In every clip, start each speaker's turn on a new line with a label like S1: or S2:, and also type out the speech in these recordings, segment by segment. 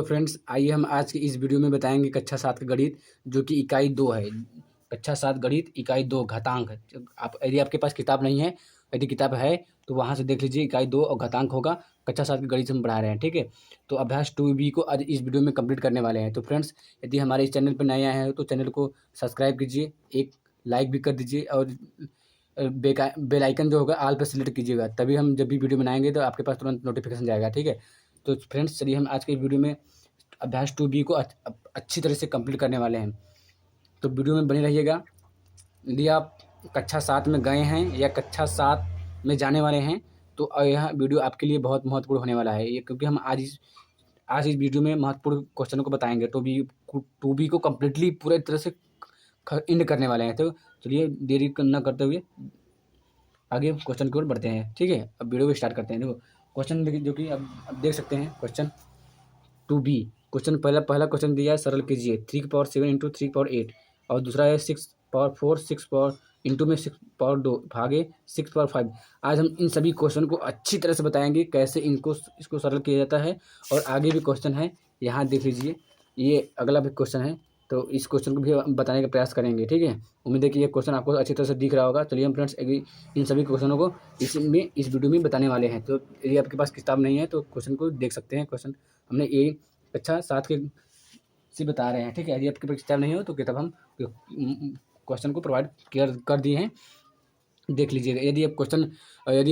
S1: Friends, आइए हम आज की इस वीडियो में बताएंगे कक्षा 7 का गणित, जो कि इकाई 2 है। कक्षा 7 गणित इकाई 2 घातांक है। आप यदि आपके पास किताब नहीं है, यदि किताब है तो वहाँ से देख लीजिए। इकाई 2 और घातांक होगा। कक्षा 7 के गणित हम पढ़ा रहे हैं, ठीक है। तो अभ्यास 2B को आज इस वीडियो में कंप्लीट करने वाले हैं। तो फ्रेंड्स, यदि हमारे इस चैनल पर नए आए हैं तो चैनल को सब्सक्राइब कीजिए, एक लाइक भी कर दीजिए और बेल आइकन जो होगा ऑल पर सेलेक्ट कीजिएगा, तभी हम जब भी वीडियो बनाएंगे तो आपके पास तुरंत नोटिफिकेशन जाएगा, ठीक है। तो फ्रेंड्स, चलिए हम आज के वीडियो में अभ्यास 2B को अच्छी तरह से कंप्लीट करने वाले हैं। तो वीडियो में बने रहिएगा। यदि आप कक्षा 7 में गए हैं या कक्षा 7 में जाने वाले हैं तो यह वीडियो आपके लिए बहुत महत्वपूर्ण होने वाला है, ये क्योंकि हम आज इस वीडियो में महत्वपूर्ण क्वेश्चनों को बताएंगे। 2B को कम्प्लीटली पूरे तरह से एंड करने वाले हैं। तो चलिए देरी न करते हुए आगे क्वेश्चन की ओर बढ़ते हैं, ठीक है। अब वीडियो को स्टार्ट करते हैं। देखो क्वेश्चन जो कि अब देख सकते हैं, क्वेश्चन 2B। क्वेश्चन पहला क्वेश्चन दिया है, सरल कीजिए 3 की पावर 7 इंटू 3 की पावर 8, और दूसरा है 6 की पावर 4 6 पावर इंटू में 6 की पावर 2 भागे 6 की पावर 5। आज हम इन सभी क्वेश्चन को अच्छी तरह से बताएंगे कैसे इसको सरल किया जाता है। और आगे भी क्वेश्चन है, यहाँ देख लीजिए, ये अगला भी क्वेश्चन है। तो इस क्वेश्चन को भी हम बताने का प्रयास करेंगे, ठीक है। उम्मीद है कि ये क्वेश्चन आपको अच्छी तरह से दिख रहा होगा। चलिए हम फ्रेंड्स इन सभी क्वेश्चनों को इस वीडियो में बताने वाले हैं। तो यदि आपके पास किताब नहीं है तो क्वेश्चन को देख सकते हैं। क्वेश्चन हमने ये कक्षा 7 के से बता रहे हैं, ठीक है। यदि आपके पास किताब नहीं हो तो किताब हम क्वेश्चन को प्रोवाइड कर दिए हैं, देख लीजिएगा। यदि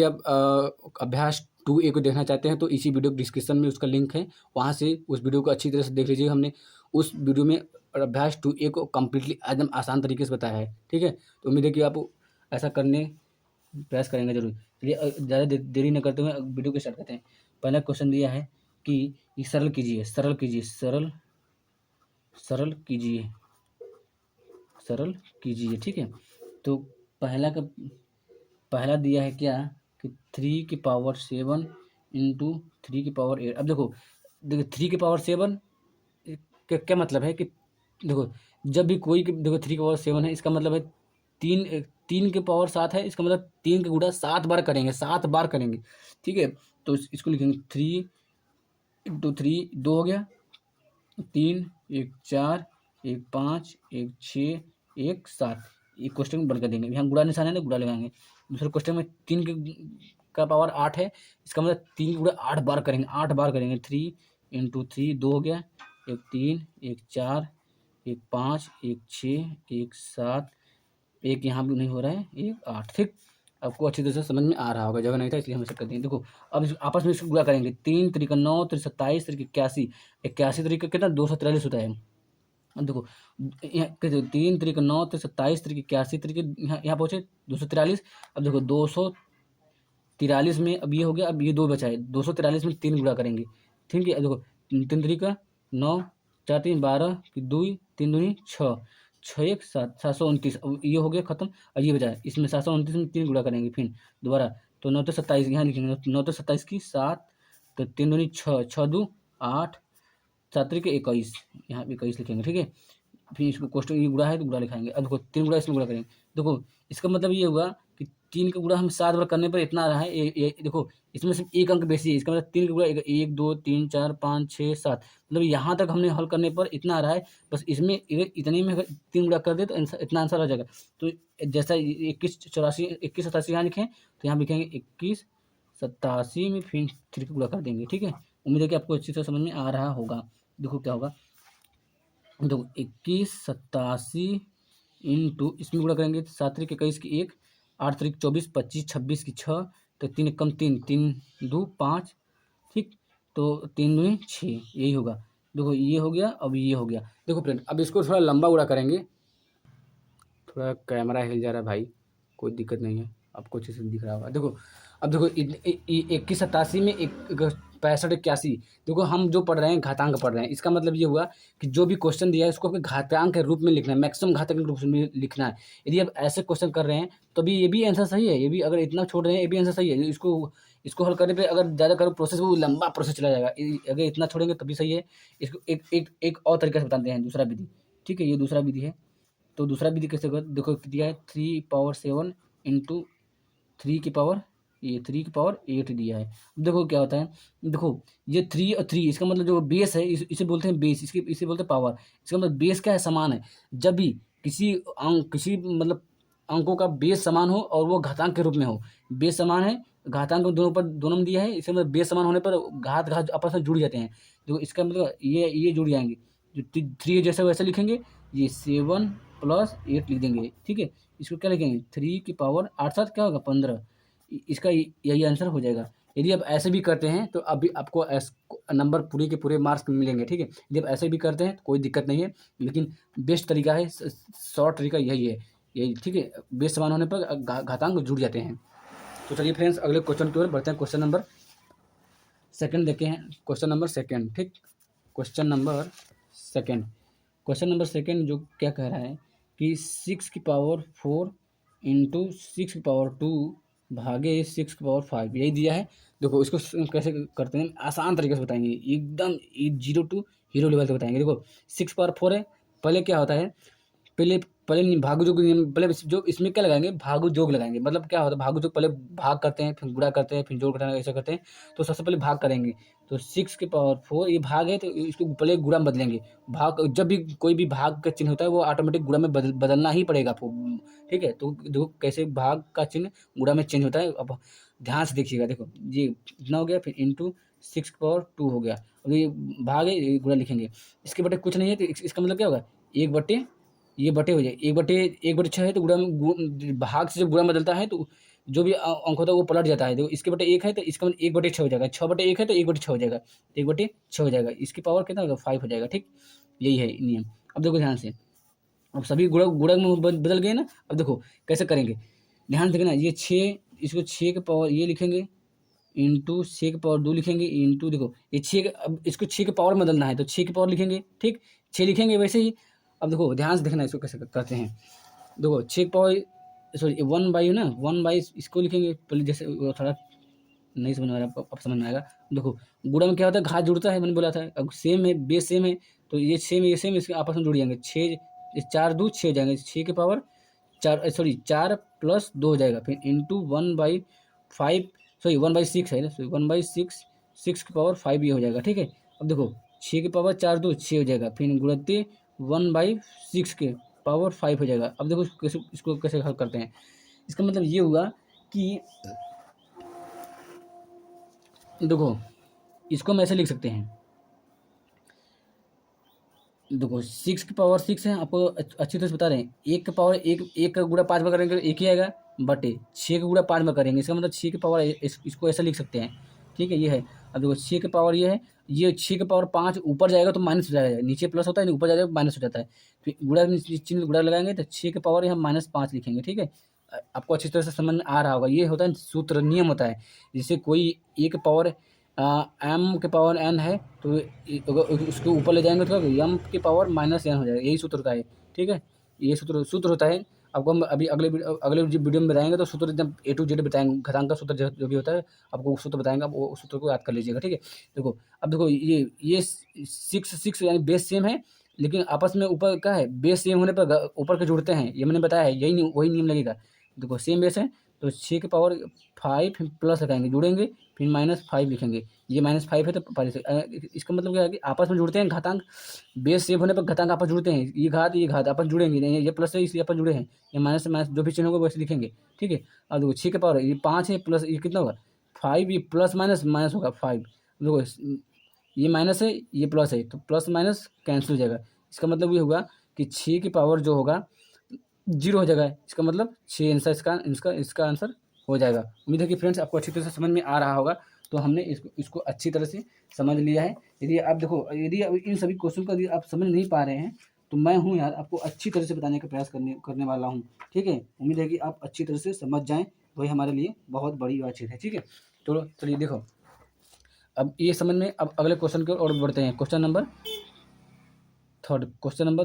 S1: आप अभ्यास 2A को देखना चाहते हैं तो इसी वीडियो डिस्क्रिप्शन में उसका लिंक है, वहाँ से उस वीडियो को अच्छी तरह से देख लीजिएगा। हमने उस वीडियो में अभ्यास 2A को कम्प्लीटली एकदम आसान तरीके से बताया है, ठीक है। तो उम्मीद है कि आप ऐसा करने प्रयास करेंगे जरूर। चलिए ज़्यादा देरी न करते हुए वीडियो को स्टार्ट करते हैं। पहला क्वेश्चन दिया है कि ये सरल कीजिए सरल कीजिए, ठीक है। तो पहला दिया है क्या कि 3 की पावर 7 इंटू 3 की पावर 8। अब देखो 3 की पावर 7 क्या मतलब है कि देखो, जब भी कोई देखो 3 की पावर 7 है, इसका मतलब है 3 की पावर 7 है, इसका मतलब 3 का गुणा 7 बार करेंगे, 7 बार करेंगे, ठीक है। तो इसको लिखेंगे 3 इंटू 3 2 हो गया, 3 1 4 1 5 1 6 1 7। ये क्वेश्चन में बंद कर देंगे। यहाँ गुणा निशान है तो गुणा लगाएंगे। दूसरे क्वेश्चन में 3 का पावर 8 है, इसका मतलब 3 की गुणा 8 बार करेंगे, 8 बार करेंगे। 3 इंटू 3 2 हो गया, 1 3 1 4 1 5 1 6 1 7, एक यहाँ भी नहीं हो रहा है, 1 8, ठीक। आपको अच्छी तरह से समझ में आ रहा होगा, जगह नहीं था इसलिए हम ऐसा कर देंगे। देखो अब आपस में इसको गुणा करेंगे। 3 3 9 3 27 3 81, 81 तरीका कितना 243 होता है। अब देखो 3 3 9 3 27 3 81 3 यहाँ पहुँचे 243। अब देखो 243 में अब ये हो गया, अब ये 2 बचा है, 243 में 3 गुणा करेंगे, ठीक है। देखो 3 3 9 4 3 12 2 3 2 6 6 1 7 729। अब ये हो गया खत्म। और ये बचा है, इसमें 729 में 3 गुणा करेंगे फिर दोबारा, तो 9 तो 27 यहाँ लिखेंगे, 9 तो 27 की 7, तो 3 दूनी 6 6 2 8 7 3 के 21, यहाँ 21 लिखेंगे, ठीक है। फिर इसको क्वेश्चन ये गुणा है तो गुणा लिखाएंगे। अब देखो 3 गुणा इसमें गुणा करेंगे। देखो इसका मतलब ये हुआ कि 3 का गुणा हम 7 बार करने पर इतना आ रहा है। ये देखो इसमें सिर्फ एक अंक बेसी है, इसका मतलब 3 का गुणा 1 2 3 4 5 6 7, मतलब यहाँ तक हमने हल करने पर इतना आ रहा है। बस इसमें इतने में अगर 3 गुणा कर दे तो इतना आंसर आ जाएगा। तो जैसा 21 84 21 87 यहाँ लिखें, तो यहाँ लिखेंगे 21 87 में फिर 3 का गुणा कर देंगे, ठीक है। उम्मीद है कि आपको अच्छी तरह समझ में आ रहा होगा। देखो क्या होगा, देखो 21 87 इंटू इसमें गुणा करेंगे, 7 3 21 की 1 8 3 24 25 26 की 6, तो 3 कम 3 3 2 5, ठीक। तो 3 2 6, यही होगा। देखो ये हो गया, अब ये हो गया। देखो फ्रेंड, अब इसको थोड़ा लंबा गुणा करेंगे। थोड़ा कैमरा हिल जा रहा है भाई, कोई दिक्कत नहीं है, आपको अच्छे से दिख रहा होगा। देखो अब देखो 21 87 में 65 81, देखो हम जो पढ़ रहे हैं घातांक पढ़ रहे हैं। इसका मतलब ये हुआ कि जो भी क्वेश्चन दिया है उसको आपको घातांक के रूप में लिखना है, मैक्सिमम घातांक के रूप में लिखना है। यदि आप ऐसे क्वेश्चन कर रहे हैं तो भी ये भी आंसर सही है, ये भी अगर इतना छोड़ रहे हैं ये भी आंसर सही है। इसको हल करने पे अगर ज़्यादा करो प्रोसेस, वो लंबा प्रोसेस चला जाएगा। अगर इतना छोड़ेंगे तभी सही है। इसको एक और तरीके से बताते हैं, दूसरा विधि, ठीक है। ये दूसरा विधि है। तो दूसरा विधि कैसे कर, देखो दिया है 3 पावर 7 इंटू 3 की पावर ये 3 की पावर 8 दिया है। देखो क्या होता है, देखो ये 3 और 3 इसका मतलब जो बेस है इसे बोलते हैं बेस, इसे बोलते हैं पावर। इसका मतलब बेस क्या है, समान है। जब भी किसी मतलब अंकों का बेस समान हो और वो घातांक के रूप में हो, बेस समान है, घातांक दोनों में दिया है, इसका मतलब बेस समान होने पर घात घात आपस में जुड़ जाते हैं। तो इसका मतलब ये जुड़ जाएंगे। जो 3 जैसे वैसे लिखेंगे, ये 7 + 8 लिख देंगे, ठीक है। इसको क्या लिखेंगे, 3 की पावर 8 7 क्या होगा 15। इसका यही आंसर हो जाएगा। यदि आप ऐसे भी करते हैं तो अभी आपको नंबर पूरे के पूरे मार्क्स मिलेंगे, ठीक है। यदि आप ऐसे भी करते हैं तो कोई दिक्कत नहीं है, लेकिन बेस्ट तरीका है, शॉर्ट तरीका यही है, यही, ठीक है। बेस समान होने पर घातांक जुड़ जाते हैं। तो चलिए फ्रेंड्स, अगले क्वेश्चन की ओर बढ़ते हैं। क्वेश्चन नंबर सेकंड देखे हैं, क्वेश्चन नंबर सेकंड, ठीक। क्वेश्चन नंबर सेकंड, जो क्या कह रहा है कि 6 की पावर 4 इंटू 6 की पावर 2 भागे 6 की पावर 5, यही दिया है। देखो इसको कैसे करते हैं, आसान तरीके से बताएंगे, एकदम 0 to 0 लेवल से बताएंगे। देखो 6 की पावर 4 है, पहले क्या होता है, पहले पहले भागु जोग नियम, पहले जो इसमें क्या लगाएंगे, भागु जोग लगाएंगे। मतलब क्या होता है, भागु जोग पहले भाग करते हैं, फिर गुणा करते हैं, फिर जोड़ करते हैं, ऐसा करते हैं। तो सबसे पहले भाग करेंगे। तो 6 की पावर 4 ये भाग है, तो इसको पहले गुणा में बदलेंगे। भाग जब भी कोई भी भाग का चिन्ह होता है वो ऑटोमेटिक गुणा में बदलना ही पड़ेगा आपको, ठीक है। तो देखो कैसे भाग का चिन्ह गुणा में चेंज होता है। अब ध्यान से देखिएगा, देखो ये इतना हो गया, फिर इंटू 6 की पावर 2 हो गया। अब ये भाग है, ये गुणा लिखेंगे। इसके बटे कुछ नहीं है, तो इसका मतलब क्या होगा, एक बटे ये बटे हो जाए, 1/6 है, तो गुणा में भाग से जब गुणा में बदलता है तो जो भी अंक होता है वो पलट जाता है। देखो इसके बटे 1 है तो इसका मतलब 1/6 हो जाएगा, 6/1 है तो 1/6 हो जाएगा, 1/6 हो जाएगा। इसकी पावर कितना होगा, 5 हो जाएगा, ठीक। यही है नियम। अब देखो ध्यान से, अब सभी गुणक में बदल गए ना। अब देखो कैसे करेंगे, ध्यान से देखना, ये 6, इसको 6 की पावर ये लिखेंगे, इंटू 6 की पावर 2 लिखेंगे, इंटू देखो ये 6, अब इसको 6 की पावर में बदलना है तो 6 की पावर लिखेंगे, ठीक। 6 लिखेंगे वैसे ही। अब देखो ध्यान से देखना इसको कैसे करते हैं। देखो 6 की पावर, सॉरी 1/, ना 1/, इसको लिखेंगे पहले, जैसे वो थोड़ा नहीं समझ में आ रहा, अब समझ में आएगा। देखो गुणा में क्या होता है, घात जुड़ता है, मैंने बोला था। अब सेम है, बेस सेम है, तो ये सेम ये सेम, इसके आपस में जुड़ जाएंगे। 6 4 2 6 हो जाएंगे, 6 की पावर 4, सॉरी 4 + 2 हो जाएगा, फिर इंटू 1/5, सॉरी 1/6 है ना, सॉरी 1/6, 6 की पावर 5 ये हो जाएगा, ठीक है। अब देखो 6 की पावर 4 2 6 हो जाएगा, फिर गुणित 1/6 के पावर 5 हो जाएगा। अब देखो इसको कैसे हल करते हैं। इसका मतलब ये हुआ कि देखो इसको हम ऐसे लिख सकते हैं। देखो 6 की पावर 6 है, आपको अच्छी तरह से बता रहे हैं। 1 का गुणा 5 में करेंगे तो 1 ही आएगा, बटे 6 का गुणा 5 में करेंगे, इसका मतलब 6 की पावर इसको ऐसा लिख सकते हैं, ठीक है। ये है, अब देखो 6 की पावर ये है, ये 6 की पावर 5 ऊपर जाएगा तो माइनस हो जाएगा, नीचे प्लस होता है, ऊपर जाएगा माइनस हो जाता है। फिर गुणा चिन्ह गुणा लगाएंगे तो 6 की पावर यहाँ -5 लिखेंगे, ठीक है। आपको अच्छी तरह से समझ में आ रहा होगा, ये होता है सूत्र, नियम होता है। जैसे कोई एक पावर m/n है, तो अगर उसके ऊपर ले जाएंगे तो m/-n हो जाएगा, यही सूत्र होता है, ठीक है। ये सूत्र होता है। आपको हम अभी अगले वीडियो में बताएंगे, तो सूत्र एकदम A to Z बताएंगे, घातांक का सूत्र जो भी होता है आपको वो सूत्र बताएंगे, आप वो उस सूत्र को याद कर लीजिएगा, ठीक है। देखो अब देखो ये 6 यानी बेस सेम है, लेकिन आपस में ऊपर क्या है, बेस सेम होने पर ऊपर के जुड़ते हैं, ये मैंने बताया है, वही नियम लगेगा। देखो सेम बेस है तो 6 की पावर 5 प्लस लगाएंगे, जुड़ेंगे, फिर -5 लिखेंगे। ये -5 है तो इसका मतलब क्या है कि आपस में जुड़ते हैं घातांक, बेस सेम होने पर घातांक आपस जुड़ते हैं, ये घात आपस जुड़ेंगे नहीं, ये प्लस है इसलिए आपस जुड़े हैं, ये माइनस से माइनस जो भी चिन्ह होगा वैसे लिखेंगे, ठीक है। अब देखो 6 की पावर ये 5 है, प्लस ये कितना होगा 5, ये प्लस माइनस माइनस होगा 5। देखो ये माइनस है, ये प्लस है, तो प्लस माइनस कैंसिल हो जाएगा। इसका मतलब ये होगा कि 6 की पावर जो होगा 0 हो जाएगा, इसका मतलब 6 आंसर, इसका आंसर हो जाएगा। उम्मीद है कि फ्रेंड्स आपको अच्छी तरह से समझ में आ रहा होगा। तो हमने इसको अच्छी तरह से समझ लिया है। यदि आप देखो, यदि आप इन सभी क्वेश्चन को यदि आप समझ नहीं पा रहे हैं तो मैं हूँ यार, आपको अच्छी तरह से बताने का प्रयास करने वाला हूँ, ठीक है। उम्मीद है कि आप अच्छी तरह से समझ जाएँ, वही हमारे लिए बहुत बड़ी बातचीत है, ठीक है। तो चलिए देखो, अब ये समझ में, अब अगले क्वेश्चन की ओर बढ़ते हैं। क्वेश्चन नंबर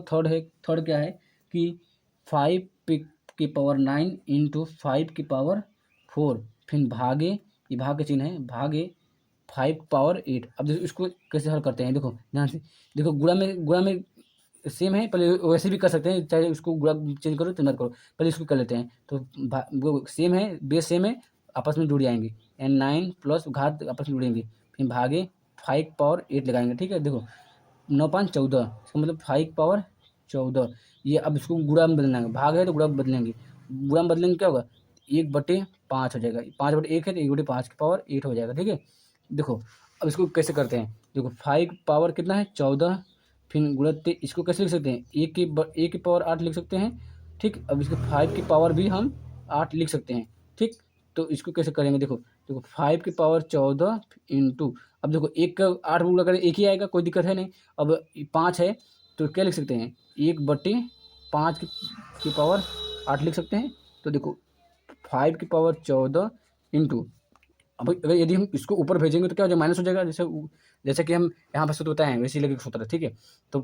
S1: थर्ड है। थर्ड क्या है कि 5 की पावर 9 इंटू 5 की पावर 4, फिर भागे, ये भाग के चिन्ह है, भागे 5 की पावर 8। अब देखो इसको कैसे हल करते हैं, देखो ध्यान से। देखो गुणा में सेम है, पहले वैसे भी कर सकते हैं, चाहे उसको गुणा चेंज करो तो मत करो, पहले इसको कर लेते हैं। तो वो सेम है, बेस सेम है, आपस में जुड़ जाएंगे, एन 9 प्लस घात आपस में जुड़ेंगे, फिर भागे 5 पावर 8 लगाएंगे, ठीक है। देखो 9 5 14, इसका मतलब 5 पावर 14। ये अब इसको गुणा में बदलना है, भाग है तो गुणा में बदलेंगे, गुणा में बदलेंगे क्या होगा, 1/5 हो जाएगा, 5/1 है तो 1/5 की पावर 8 हो जाएगा, ठीक है। देखो अब इसको कैसे करते हैं, देखो 5 पावर कितना है 14, फिर गुणा इसको कैसे लिख सकते हैं, एक की पावर 8 लिख सकते हैं, ठीक। अब इसको 5 की पावर भी हम 8 लिख सकते हैं, ठीक। तो इसको कैसे करेंगे, देखो देखो 5 की पावर 14 इंटू, अब देखो एक का 8 गुणा करें एक ही आएगा, कोई दिक्कत है नहीं। अब 5 है तो क्या लिख सकते हैं, 1/5 की पावर 8 लिख सकते हैं। तो देखो 5 की पावर 14 इंटू, अब अगर यदि हम इसको ऊपर भेजेंगे तो क्या हो जाएगा, माइनस हो जाएगा, जैसे कि हम यहाँ पर सूत्र बताए हैं वैसे ही लगे सूत्र, ठीक है। तो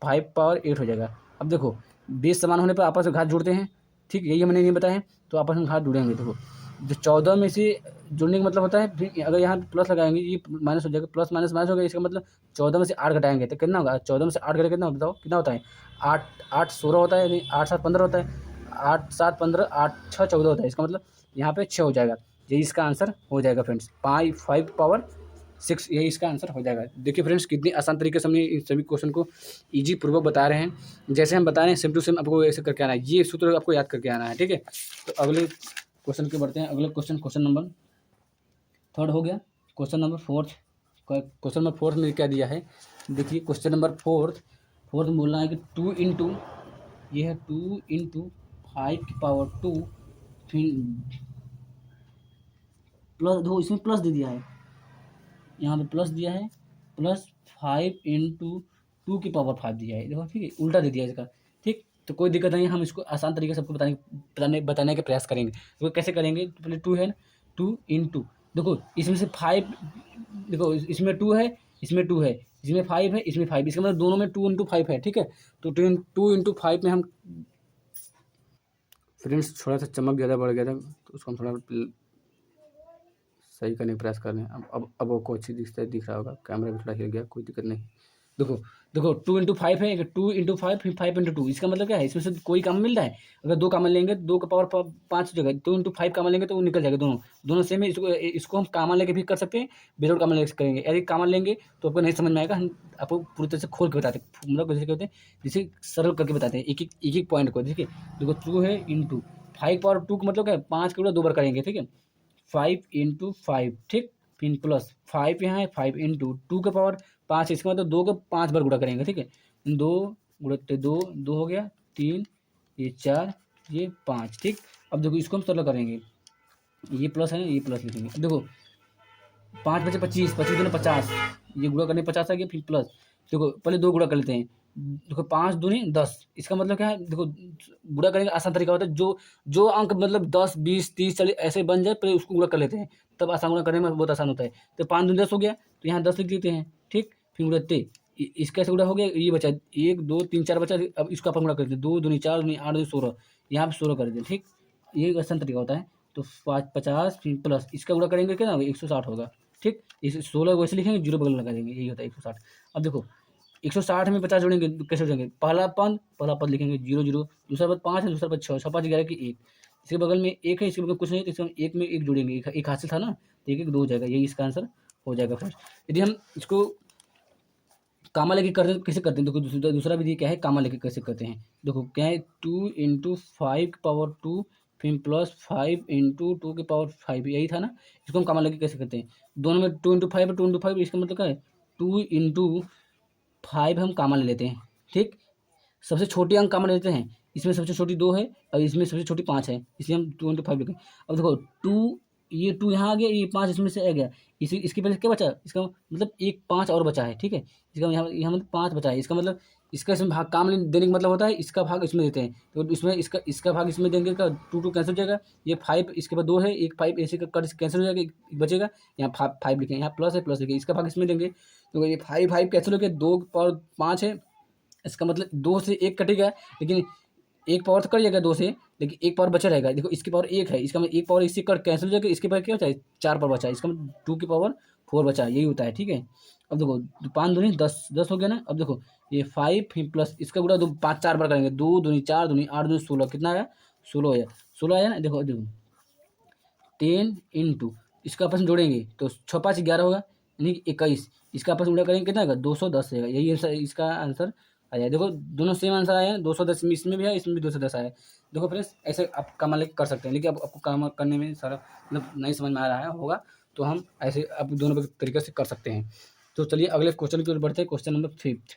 S1: 5 पावर 8 हो जाएगा। अब देखो बेस समान होने पर आपस में घात जुड़ते हैं, ठीक, यही हमने नहीं बताया है, तो आपस में घात जुड़ेंगे। देखो जो 14 में से जुड़ने का मतलब होता है, फिर अगर यहाँ प्लस लगाएंगे ये माइनस हो जाएगा, प्लस माइनस माइनस हो गया, इसका मतलब 14 में से 8 घटाएंगे तो कितना होगा, 14 में से 8 घटे कितना बताओ, कितना होता है, 8 8 16 होता है, 8 7 15 होता है, 8 7 15, 8 6 14 होता है, इसका मतलब यहाँ पे 6 हो जाएगा। यही इसका आंसर हो जाएगा फ्रेंड्स, 5 पावर 6, यही इसका आंसर हो जाएगा। देखिए फ्रेंड्स कितनी आसान तरीके से हमने इन सभी क्वेश्चन को ईजी पूर्वक बता रहे हैं, जैसे हम बता रहे हैं सेम टू सेम आपको ऐसे करके आना है, ये सूत्र आपको याद करके आना है, ठीक है। तो अगले क्वेश्चन के बढ़ते हैं, अगले क्वेश्चन नंबर 3 हो गया। क्वेश्चन नंबर 4 में क्या दिया है, देखिए क्वेश्चन नंबर 4 में बोलना है कि 2 इंटू, ये है 2 इंटू 5 की पावर 2, फिर प्लस दो, इसमें प्लस दे दिया है, यहाँ पे प्लस दिया है, प्लस 5 इंटू 2 की पावर 5 दिया है, देखो ठीक है, उल्टा दे दिया है इसका, ठीक। तो कोई दिक्कत नहीं, हम इसको आसान तरीके से सबको बताने का प्रयास करेंगे। तो कैसे करेंगे, तो पहले 2 है ना, 2 इंटू, देखो इसमें से 5, देखो इसमें 2 है, इसमें 2 है, इसमें 5 है, इसमें 5, इसका मतलब दोनों में 2 इंटू 5 है, ठीक है। तो 2 इंटू 5 में हम, फ्रेंड्स थोड़ा सा चमक ज़्यादा बढ़ गया था तो उसको हम थोड़ा सही करने का प्रयास कर रहे हैं। अब वो अच्छी दिख रहा होगा, कैमरा भी थोड़ा हिल गया, कोई दिक्कत नहीं। देखो देखो 2 इंटू 5 है, 2 इंटू 5 फिर 5 इंटू 2, इसका मतलब क्या है, इसमें से कोई कॉमन मिल रहा है, अगर 2 कॉमन लेंगे 2 का पावर 5 जगह, 2 इंटू 5 कॉमन लेंगे तो वो निकल जाएगा, दोनों सेम है। इसको हम कॉमन लेके भी कर सकते हैं, विदाउट कॉमन लेके करेंगे। यदि कॉमन लेंगे तो आपको नहीं समझ में आएगा, हम आपको पूरी तरह से खोल के बताते हैं, मतलब कैसे कहते हैं, जिसे सरल करके बताते हैं एक एक पॉइंट को, ठीक है। देखो 2 है इंटू 5 पावर 2 का मतलब क्या है, 5 के 2 बार करेंगे, ठीक है, 5 इंटू 5, ठीक, फिर प्लस 5 यहाँ है, 5 इंटू 2 का पावर 5, इसका मतलब 2 का 5 बार गुणा करेंगे, ठीक है, 2 गुणा 2 2 हो गया, 3 ये 4 ये 5, ठीक। अब देखो इसको हम सरल करेंगे, ये प्लस है ये प्लस लिखेंगे, अब देखो 5 बचे 25, 25 दूनी 50, ये गुणा करने 50 आ गया, फिर प्लस, देखो पहले 2 गुणा कर लेते हैं, देखो 5 दूनी 10, इसका मतलब क्या है, देखो गुणा करेंगे आसान तरीका होता है, जो अंक मतलब 10 20 30 40 ऐसे बन जाए, पहले उसको गुणा कर लेते हैं, तब आसान गुणा करने में बहुत आसान होता है। तो 5 दूनी 10 हो गया, तो यहाँ 10 लिख देते हैं, ठीक, फिर गुणा इसका ऐसे गुणा हो गया, ये बचा 1 2 3 4 बचा, अब इसका अपन गुणा कर देते हैं, 2 दूनी 4 दूनी 8 दूनी 16, यहाँ पे 16 कर देते हैं, ठीक, ये आसान तरीका होता है। तो 50 फिर प्लस इसका गुणा करेंगे क्या ना 160 होगा, ठीक, इस 16 वैसे लिखेंगे, जीरो बगल में लगा देंगे, यही होता है 160। अब देखो 160 में 50 जोड़ेंगे कैसे हो जाएंगे, पहला पद लिखेंगे 0 0, दूसरा पद 5 है, दूसरा पद 6, 6 5 11 की 1, इसके बगल में 1 है, इसके बगल में कुछ नहीं है, तो इसमें 1 में 1 जोड़ेंगे, एक हासिल था ना, तो 1 1 2 हो जाएगा, यही इसका आंसर हो जाएगा फ्रेंड्स। यदि हम इसको कामा लेके करते हैं, कैसे करते हैं, देखो दूसरा विधि क्या है, कामा लेके कैसे करते हैं, देखो क्या है, 2 इंटू 5 की पावर 2 फिर प्लस 5 इंटू 2 की पावर 5, यही था ना। इसको हम कामा लेके कैसे करते हैं, दोनों में 2 इंटू 5 2 इंटू 5, इसका मतलब क्या है 2 इंटू 5 हम कामा ले लेते हैं, ठीक, सबसे छोटी अंक कामा ले लेते हैं, इसमें सबसे छोटी 2 है और इसमें सबसे छोटी 5 है, इसलिए हम 2 इंटू 5 लिखें। अब देखो 2, ये 2 यहाँ आ गया, ये 5 इसमें से आ गया, इसके पहले क्या बचा, इसका मतलब एक 5 और बचा है, ठीक है, इसका यहाँ मतलब 5 बचा है, इसका मतलब इसका इसमें भाग काम देने का मतलब होता है इसका भाग इसमें देते हैं, तो इसमें इसका भाग इसमें देंगे का 2 2 कैंसिल हो जाएगा, ये 5 इसके बाद 2 है, एक 5 ऐसे का कट कैंसिल हो जाएगा, एक बचेगा, यहाँ 5 लिखें, यहाँ प्लस है प्लस लिखें, इसका भाग इसमें देंगे, तो ये 5 कैंसिल हो गया, 2 पावर 5 है, इसका मतलब 2 से 1 कटेगा, लेकिन एक पावर तो कट जाएगा 2 से, लेकिन एक पावर बचा रहेगा, देखो इसकी पावर 1 है, इसका मतलब एक पावर इससे कट कैंसिल हो जाएगा, इसके पावर क्या बचा है 4 पावर बचा है, इसका मतलब 2 की पावर 4 बचा है, यही होता है, ठीक है। अब देखो 5 दूनी 10 10 हो गया ना। अब देखो ये 5 फिर प्लस इसका गुणा 2 5 4 बार करेंगे, 2 दूनी 4 दूनी 8 दूनी 16, कितना आया 16 आया, 16 आया ना। देखो देखो 10 इंटू इसका आपस में जोड़ेंगे तो 6 5 11 होगा, यानी कि 21। इसका आपस में गुणा करेंगे कितना होगा, 210 रहेगा। यही आंसर, इसका आंसर आ जाए। देखो दोनों सेम आंसर आए हैं, 210 इसमें भी है, इसमें भी 210 आया है। देखो फ्रेंड्स, ऐसे आप काम लेके कर सकते हैं, लेकिन अब आपको काम करने में सारा मतलब नहीं समझ में आ रहा है होगा, तो हम ऐसे आप दोनों तरीके से कर सकते हैं। तो चलिए अगले क्वेश्चन की ओर बढ़ते हैं। Question number 5।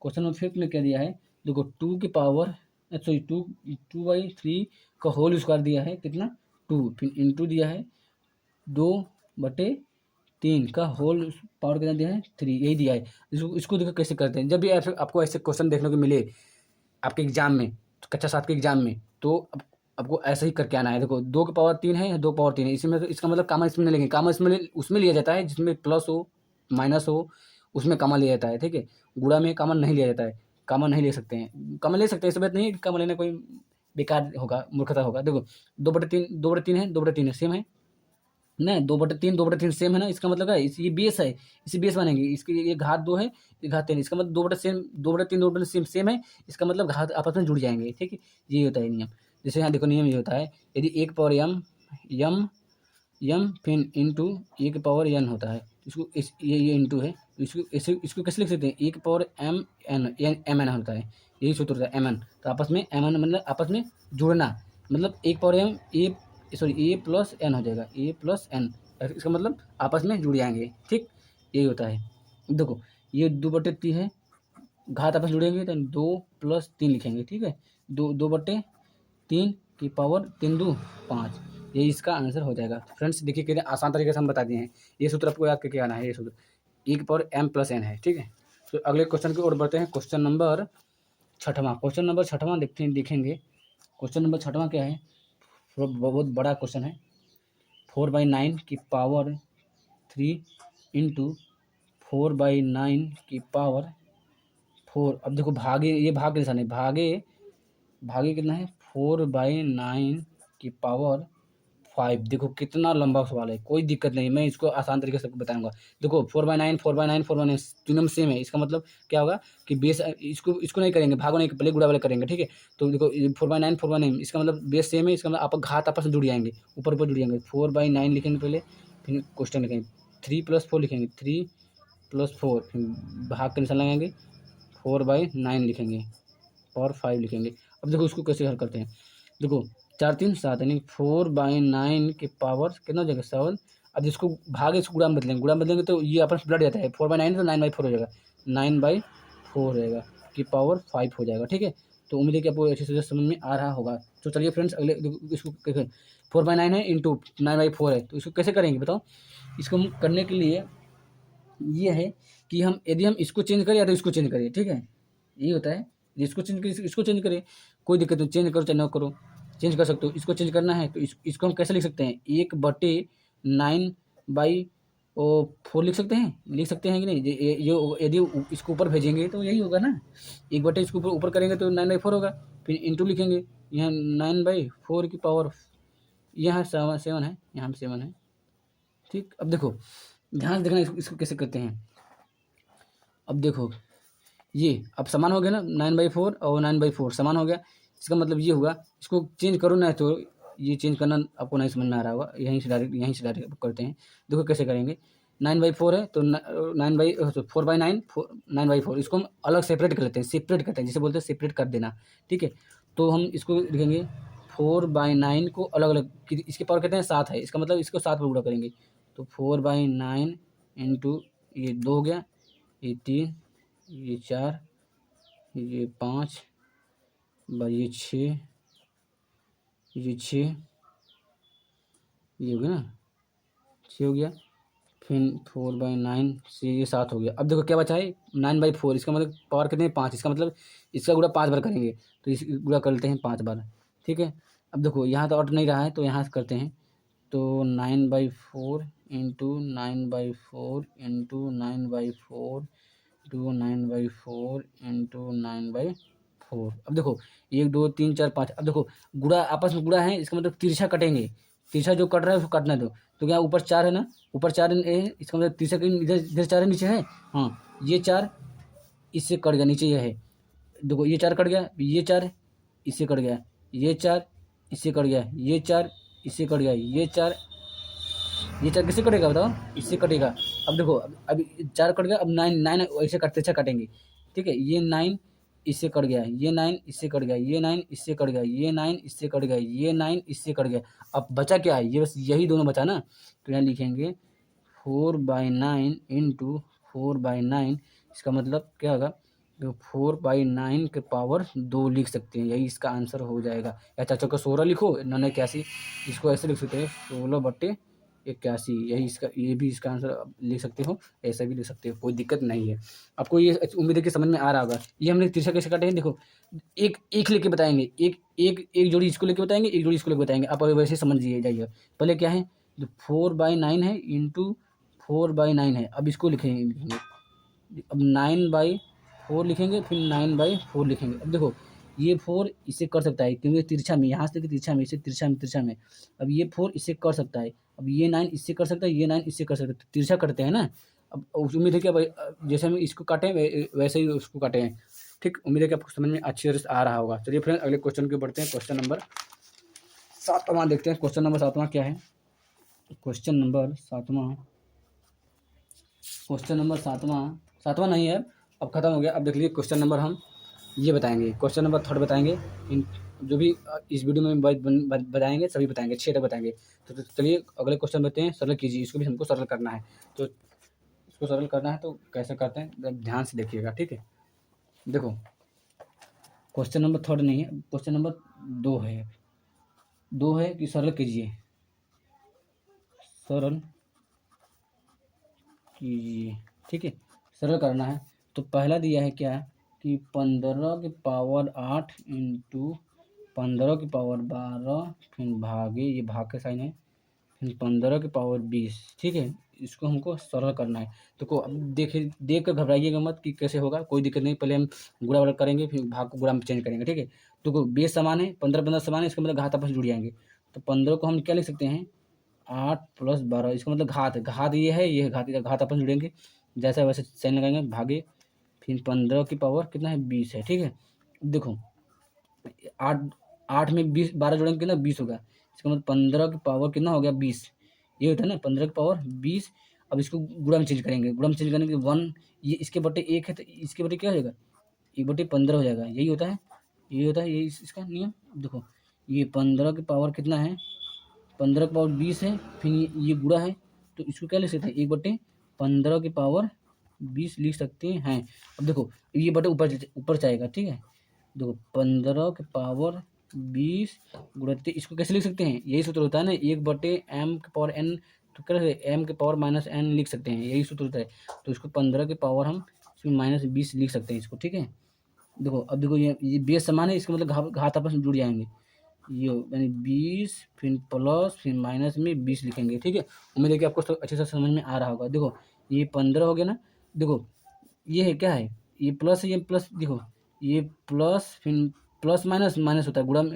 S1: क्वेश्चन नंबर 5 में क्या दिया है, देखो 2 की पावर सॉरी 2/3 का होल स्क्वायर दिया है, कितना 2, फिर इंटू दिया है 2/3 का होल पावर कितना दिया है 3, यही दिया है। इसको देखो कैसे करते हैं। जब भी आपको ऐसे क्वेश्चन देखने को मिले आपके एग्जाम में, कक्षा 7 के एग्जाम में, तो आपको ऐसे ही करके आना है। देखो 2 की पावर 3 है, 2 पावर 3 है, इसमें इसका मतलब कॉमन इसमें नहीं लेंगे। कॉमन इसमें उसमें लिया जाता है जिसमें प्लस हो माइनस हो, उसमें कॉमन लिया जाता है, ठीक है। गुणा में कॉमन नहीं लिया जाता है, कॉमन नहीं ले सकते हैं। कॉमन ले सकते हैं, इस बात नहीं है कि कॉमन लेना कोई बेकार होगा, मूर्खता होगा। देखो 2/3 है, 2/3 है, सेम है ना, 2/3 सेम है ना, इसका मतलब क्या है, ये बेस है, इसे बेस मानेंगे। इसके ये घात 2 है, ये घात 3, इसका मतलब 2/3 सेम है, इसका मतलब घात आपस में जुड़ जाएंगे, ठीक है। ये होता है नियम। जैसे यहाँ देखो नियम ये होता है, यदि 1 पावर यम फिर इंटू 1 पावर n होता है, इसको ये इंटू है, तो इसको कैसे लिख सकते हैं, 1 पावर m n होता है, यही सूत्र होता है mn। तो आपस में mn मतलब आपस में जुड़ना, मतलब 1 पावर ए प्लस एन हो जाएगा, ए प्लस एन, इसका मतलब आपस में जुड़ जाएंगे, ठीक, यही होता है। देखो ये 2/3 है, घात आपस में जुड़ेंगे तो 2 + 3 लिखेंगे, ठीक है। 2/3 की पावर 3 2 5, यही इसका आंसर हो जाएगा। फ्रेंड्स देखिए कितने आसान तरीके से हम बता दिए हैं। ये सूत्र आपको याद करके आना है, ये सूत्र 1 पावर m + n है, ठीक है। तो अगले क्वेश्चन की ओर बढ़ते हैं। क्वेश्चन नंबर 6वां देखेंगे। क्वेश्चन नंबर 6वां क्या है, बहुत बड़ा क्वेश्चन है। 4/9 की पावर 3 इंटू 4/9 की पावर 4। अब देखो भागे, ये भाग के निशान है, भागे कितना है 4/9 की पावर 5। देखो कितना लंबा सवाल है, कोई दिक्कत नहीं, मैं इसको आसान तरीके से बताऊंगा। देखो 4/9 तीनों में सेम है, इसका मतलब क्या होगा कि बेस, इसको नहीं करेंगे, भागो नहीं, पहले गुणा वाले करेंगे, ठीक है। तो देखो 4/9 इसका मतलब बेस सेम है, इसका मतलब आप घात आपस में जुड़ जाएंगे, ऊपर ऊपर जुड़ जाएंगे। 4/9 लिखेंगे पहले, फिर क्वेश्चन लिखेंगे, 3 + 4 लिखेंगे, 3 + 4, फिर भाग का निशान लगाएंगे, 4/9 लिखेंगे और 5 लिखेंगे। अब देखो इसको कैसे हल करते हैं। देखो 4 3 7, यानी 4/9 की पावर कितना हो जाएगा 7। अब इसको भाग, इसको गुणा में बदलेंगे तो ये आपस में लड़ जाता है, 4/9 तो 9/4 हो जाएगा, 9/4 हो जाएगा की पावर 5 हो जाएगा, ठीक है। तो उम्मीद है कि आपको अच्छे से समझ में आ रहा होगा। तो चलिए फ्रेंड्स अगले इसको 4/9 है इंटू 9/4 है, तो इसको कैसे करेंगे बताओ। इसको हम करने के लिए ये है कि हम यदि हम इसको चेंज करें या तो इसको चेंज करें, ठीक है, ये होता है। इसको चेंज करें, इसको चेंज करें, कोई दिक्कत नहीं, चेंज करो चाहे ना करो, चेंज कर सकते हो। इसको चेंज करना है तो इसको हम कैसे लिख सकते हैं, 1/9/4 लिख सकते हैं कि नहीं। यदि इसको ऊपर भेजेंगे तो यही होगा ना, 1/, इसको ऊपर करेंगे तो 9/4 होगा, फिर इंटू लिखेंगे, यहाँ 9/4 की पावर, यहाँ 7 है, यहाँ 7 है, ठीक। अब देखो ध्यान से देखना, इसको कैसे करते हैं। अब देखो ये अब समान हो गया ना, 9/4 और 9/4 समान हो गया, इसका मतलब ये हुआ। इसको चेंज करो ना, तो ये चेंज करना आपको नहीं समझ में आ रहा होगा, यहीं से डायरेक्ट करते हैं। देखो कैसे करेंगे, 9/4 है तो 4/9 9/4, इसको हम अलग सेपरेट कर लेते हैं, सेपरेट करते हैं, जिसे बोलते हैं सेपरेट कर देना, ठीक है। तो हम इसको लिखेंगे 4/9 को अलग अलग, इसके पावर कहते हैं 7 है, इसका मतलब इसको 7 पर गुणा करेंगे, तो 4/9 इंटू ये 2 हो गया, ये 3, ये 4, ये 5, ये 6, ये 6, ये हो गया ना, 6 हो गया, फिर 4/9 से ये 7 हो गया। अब देखो क्या बचा है 9/4, इसका मतलब पावर कितने 5, इसका मतलब इसका गुणा 5 बार करेंगे, तो इस गुणा कर लेते हैं 5 बार, ठीक है। अब देखो यहाँ तो अट नहीं रहा है, तो यहाँ से करते हैं, तो 9/4 इंटू 9/4 इंटू 9/4 टू 9/4 इंटू 9/4। अब देखो 1 2 3 4 5, अब देखो गुणा आपस में गुणा है, इसका मतलब तिरछा कटेंगे, तिरछा जो कट रहा है उसको काटना दो। तो क्या ऊपर 4 है ना, ऊपर 4 है, इसका मतलब तिरछा इधर इधर 4 है, नीचे है, हाँ ये 4 इससे कट गया, नीचे ये है। देखो ये 4 कट गया, ये 4 इससे कट गया, ये 4 इससे कट गया, ये 4 इससे कट गया, ये 4 ये 4 किससे कटेगा बताओ, इससे कटेगा। अब देखो अब 4 कट गया, अब 9 ऐसे कटते अच्छा काटेंगे, ठीक है। ये 9 इससे कट गया, ये 9 इससे कट गया, ये 9 इससे कट गया, ये 9 इससे कट गया, ये 9 इससे कट गया। अब बचा क्या है, ये बस यही दोनों बचा ना, तो यहाँ लिखेंगे 4/9 इंटू 4/9। इसका मतलब क्या होगा, तो 4/9 के पावर 2 लिख सकते हैं, यही इसका आंसर हो जाएगा। या चाचा को 16 लिखो, 981, इसको ऐसे लिख सकते हैं 16/81, यही इसका, ये भी इसका आंसर लिख सकते हो, ऐसा भी लिख सकते हो, कोई दिक्कत नहीं है। आपको ये उम्मीद है कि समझ में आ रहा होगा। ये हमने तिरछा कैसे काटे हैं, देखो एक एक लेके बताएंगे, एक एक एक जोड़ी इसको लेके बताएंगे, एक जोड़ी इसको लेके बताएंगे, आप वैसे समझिए जाइए। पहले क्या है, जो 4/9 है इंटू 4/9 है, अब इसको लिखेंगे, अब 9/4 लिखेंगे, फिर 9/4 लिखेंगे। अब देखो ये 4 इसे कर सकता है, क्योंकि तिरछा में, यहाँ से देखिए तिरछा में, इसे तिरछा में। अब ये 4 इससे कर सकता है, अब ये 9 इससे कर सकता है, ये 9 इससे कर सकता है, तो तिरछा करते हैं ना। अब उम्मीद है कि अब जैसे हम इसको काटे वैसे ही उसको काटे हैं, ठीक। उम्मीद है कि आपको समझ में अच्छी तरह से आ रहा होगा। चलिए फ्रेंड अगले क्वेश्चन के बढ़ते हैं। क्वेश्चन नंबर 7वां देखते हैं। क्वेश्चन नंबर 7वां क्या है, क्वेश्चन नंबर 7वां, क्वेश्चन नंबर 7वां नहीं है, अब खत्म हो गया। अब देख लीजिए क्वेश्चन नंबर हम ये बताएंगे, क्वेश्चन नंबर 3 बताएंगे। इन जो भी इस वीडियो में बताएंगे सभी बताएंगे, 6 तक बताएंगे। तो चलिए अगले क्वेश्चन बताते हैं, सरल कीजिए, इसको भी हमको सरल करना है। तो इसको सरल करना है तो कैसे करते हैं, ध्यान से देखिएगा, ठीक है। देखो क्वेश्चन नंबर 3 नहीं है, क्वेश्चन नंबर 2 है, 2 है कि सरल कीजिए, सरल कीजिए, ठीक है। सरल करना है तो पहला दिया है क्या, कि 15 की पावर 8 इंटू 15 की पावर 12, फिर भागे, ये भाग का साइन है, फिर 15 की पावर 20, ठीक है। इसको हमको सरल करना है। तो को अब देखिए, देख कर घबराइएगा मत कि कैसे होगा, कोई दिक्कत नहीं। पहले हम गुणा वगैरह करेंगे, फिर भाग को गुणा में चेंज करेंगे, ठीक है। तो बेस समान है, 15 समान है, इसका मतलब घात आपस में जुड़ जाएंगे। तो 15 को हम क्या लिख सकते हैं, 8 + 12, इसका मतलब घात है, घात ये है, ये घात, घात आपस में जुड़ेंगे, जैसा वैसे साइन लगाएंगे, भागे, फिर 15 की पावर कितना है, 20 है, ठीक है। देखो 8 8 में 20 12 जोड़ेंगे कितना, 20 होगा। इसका मतलब 15 की पावर कितना हो गया, 20, ये होता है ना, 15 की पावर 20। अब इसको गुणा में चेंज करेंगे, गुणा में चेंज करने के 1, ये इसके बटे 1 है, तो इसके बटे क्या हो जाएगा, 1/15 हो जाएगा, यही होता है, यही होता है, यही इसका नियम। देखो ये 15 की पावर कितना है, 15 की पावर 20 है, फिर ये गुणा है, तो इसको क्या लिख सकते हैं, 1/15 की पावर 20 लिख सकते हैं। अब देखो ये बटे ऊपर ऊपर जाएगा, ठीक है। देखो 15 की पावर 20 गुणित, इसको कैसे लिख सकते हैं, यही सूत्र होता है ना, 1/m की पावर n, तो क्या m की पावर -n लिख सकते हैं, यही सूत्र होता है। तो इसको 15 की पावर हम इसमें -20 लिख सकते हैं इसको, ठीक है। देखो अब देखो ये बेस समान है, इसका मतलब घात आपस में जुड़ जाएंगे, ये यानी 20 फिर प्लस फिर माइनस में 20 लिखेंगे, ठीक है। उम्मीद है कि आपको अच्छे से समझ में आ रहा होगा। देखो ये 15 हो गया ना, देखो ये है क्या है, ये प्लस है, ये प्लस, देखो ये प्लस फिर प्लस माइनस माइनस होता है, गुणा में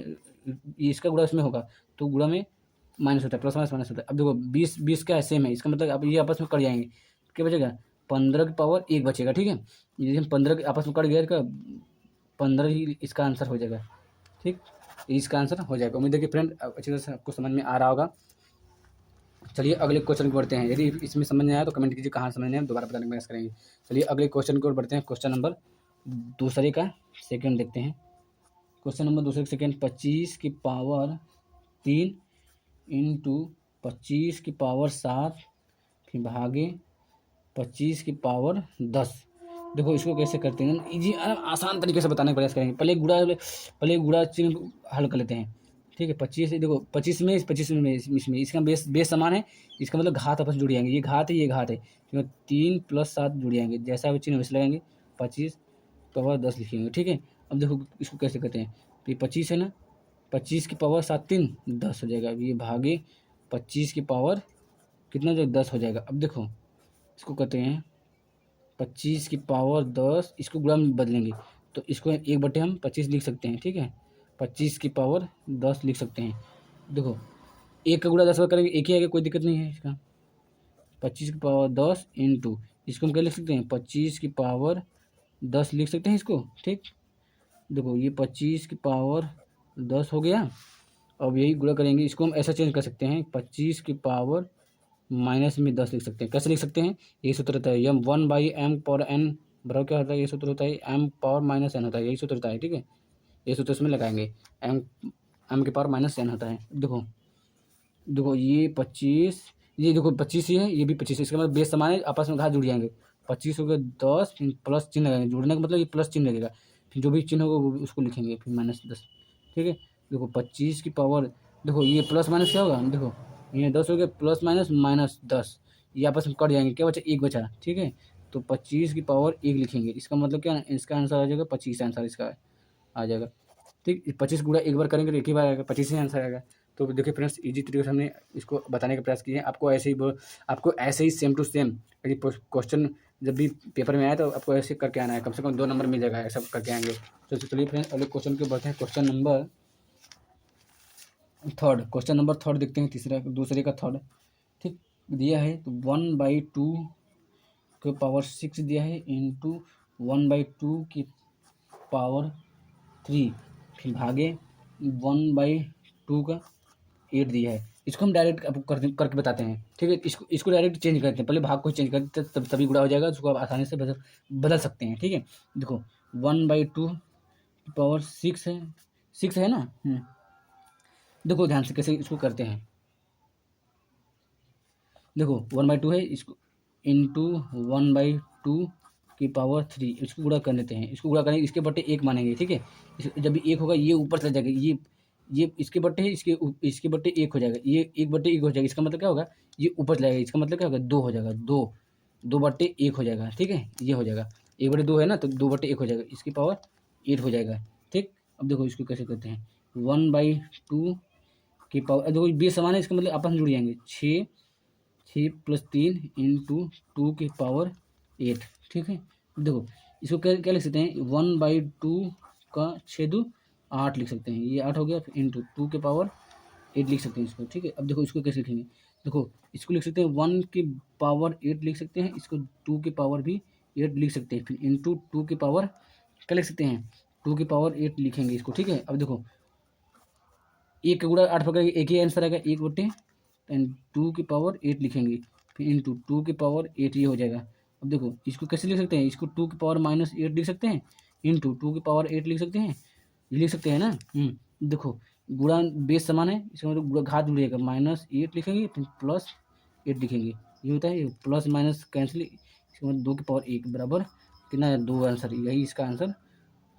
S1: ये इसका गुणा इसमें होगा, तो गुणा में माइनस होता है, प्लस माइनस माइनस होता है। अब देखो 20 क्या है, सेम है, इसका मतलब अब ये आपस में कट जाएंगे, क्या बचेगा, 15 की पावर 1 बचेगा, ठीक है। ये 15 के आपस में कट गया, इसका 15 ही इसका आंसर हो जाएगा, ठीक, इसका आंसर हो जाएगा। उम्मीद है कि फ्रेंड अच्छी तरह से आपको समझ में आ रहा होगा। चलिए अगले क्वेश्चन को बढ़ते हैं, यदि इसमें समझ नहीं आया तो कमेंट कीजिए कहाँ समझ नहीं आया, दोबारा बताने का प्रयास करेंगे। चलिए अगले क्वेश्चन की ओर बढ़ते हैं। क्वेश्चन नंबर दूसरे का सेकंड देखते हैं। क्वेश्चन नंबर दूसरे का सेकंड, 25 की पावर 3 इंटू 25 की पावर 7, फिर भागे 25 की पावर 10। देखो इसको कैसे करते हैं, इजी आसान तरीके से बताने का प्रयास करेंगे। पहले गुणा चिन्ह हल कर लेते हैं, ठीक है। 25 देखो 25 में 25 में इसमें इसका बेस समान है, इसका मतलब घात आपस में जुड़ जाएंगे, ये घात है, ये घात है, तो 3 + 7 जुड़ जाएंगे, जैसा भी चिन्ह वैसे लगाएंगे, 25 पावर 10 लिखेंगे, ठीक है। अब देखो इसको कैसे करते हैं, तो ये 25 है ना, 25 की पावर 7 3 10 हो जाएगा, अब ये भागे 25 की पावर कितना जो 10 हो जाएगा। अब देखो इसको कहते हैं 25 की पावर 10, इसको गुणा में बदलेंगे, तो इसको 1/, हम 25 लिख सकते हैं, ठीक है। 25 की पावर 10 लिख सकते हैं। देखो 1 का गुणा 10 बार करेंगे, एक ही आएगा, कोई दिक्कत नहीं है इसका। 25 की पावर 10 इंटू, इसको हम क्या लिख सकते हैं, 25 की पावर 10 लिख सकते हैं इसको, ठीक। देखो ये 25 की पावर 10 हो गया। अब यही गुणा करेंगे, इसको हम ऐसा चेंज कर सकते हैं, 25 की पावर माइनस में 10 लिख सकते हैं। कैसे लिख सकते हैं? ये सूत्र रहता है यम 1/m/n बराबर क्या होता है? ये सूत्र होता है m⁻n होता है, यही सूत्र होता है। ठीक है, ये सूत्र इसमें लगाएंगे, m⁻n होता है। देखो देखो ये 25, ये देखो 25 ही है, ये भी 25 है, इसका मतलब बेस समान है, आपस में घात जुड़ जाएंगे। 25 हो गया 10, फिर प्लस चिन्ह लगाएंगे, जुड़ने का मतलब ये प्लस चिन्ह लगेगा, फिर जो भी चिन्ह होगा वो उसको लिखेंगे, फिर -10। ठीक है, देखो 25 की पावर, देखो ये प्लस माइनस क्या होगा? देखो ये 10 हो गया, प्लस माइनस -10, ये आपस में कट जाएंगे, क्या बचा? 1 बचा। ठीक है, तो 25 की पावर 1 लिखेंगे, इसका मतलब क्या? इसका आंसर आ जाएगा 25 आंसर इसका आ जाएगा। ठीक, 25 गुणा एक बार करेंगे तो एक ही बार आएगा, 25 ही आंसर आएगा। तो देखिए फ्रेंड्स, इजी तरीके से हमने इसको बताने का प्रयास किए हैं। आपको ऐसे ही सेम टू सेम यदि क्वेश्चन जब भी पेपर में आए तो आपको ऐसे करके आना है, कम से कम 2 नंबर मिल जाएगा, ऐसा करके आएंगे। तो चलिए फ्रेंड्स, अगले क्वेश्चन के बढ़ते हैं। क्वेश्चन नंबर थर्ड देखते हैं, दूसरे का थर्ड। ठीक, दिया है तो 1/2 के पावर 6 दिया है इंटू 1/2 की पावर 3, फिर भागे 1/2 का 8 दिया है। इसको हम डायरेक्ट आपको करके बताते हैं। ठीक है, इसको डायरेक्ट चेंज करते हैं, पहले भाग को चेंज करते हैं, तभी गुणा हो जाएगा, उसको आप आसानी से बदल सकते हैं। ठीक है, देखो 1/2 पावर 6 है ना। देखो ध्यान से कैसे इसको करते हैं। देखो 1/2 है, इसको इंटू 1/2 की पावर 3, इसको गुणा कर लेते हैं। इसको गुणा करेंगे, इसके बट्टे 1 मानेंगे। ठीक है, जब भी 1 होगा ये ऊपर चला जाएगा, ये इसके बट्टे है, इसके बट्टे 1 हो जाएगा, ये 1/1 हो जाएगा, इसका मतलब क्या होगा? ये ऊपर चला जाएगा, इसका मतलब क्या होगा? 2 हो जाएगा, 2/1 हो जाएगा। ठीक है, ये हो जाएगा, 1/2 है ना, तो 2/1 हो जाएगा, इसकी पावर 8 हो जाएगा। ठीक, अब देखो इसको कैसे करते हैं। 1/2 की पावर, देखो बेस समान है, इसका मतलब आपस में जुड़ जाएंगे, 6 + 3 इंटू 2 की पावर 8। ठीक है, देखो इसको क्या क्या लिख सकते हैं? 1/2 का 6×2 8 लिख सकते हैं, ये 8 हो गया, फिर इंटू 2 के पावर 8 लिख सकते हैं इसको। ठीक है, अब देखो इसको कैसे लिखेंगे? देखो इसको लिख सकते हैं 1 की पावर 8 लिख सकते हैं, इसको 2 की पावर भी 8 लिख सकते हैं, फिर इंटू 2 की पावर क्या लिख सकते हैं? 2 की पावर 8 लिखेंगे इसको। ठीक है, अब देखो 1 का गुणा 8 पकड़ेंगे, एक ही आंसर आएगा, 1/, एंड 2 की पावर 8 लिखेंगे, फिर इंटू 2 की पावर 8, ये हो जाएगा। अब देखो इसको कैसे लिख सकते हैं? इसको 2 की पावर -8 लिख सकते हैं, इंटू 2 की पावर 8 लिख सकते हैं, ये लिख सकते हैं ना। देखो गुणा बेस समान है, इसका मतलब घात जुड़ेगा, -8 लिखेंगे, फिर +8 लिखेंगे, ये होता है प्लस माइनस कैंसिल, इसका मतलब 2 की पावर 1 बराबर कितना है? 2 आंसर, यही इसका आंसर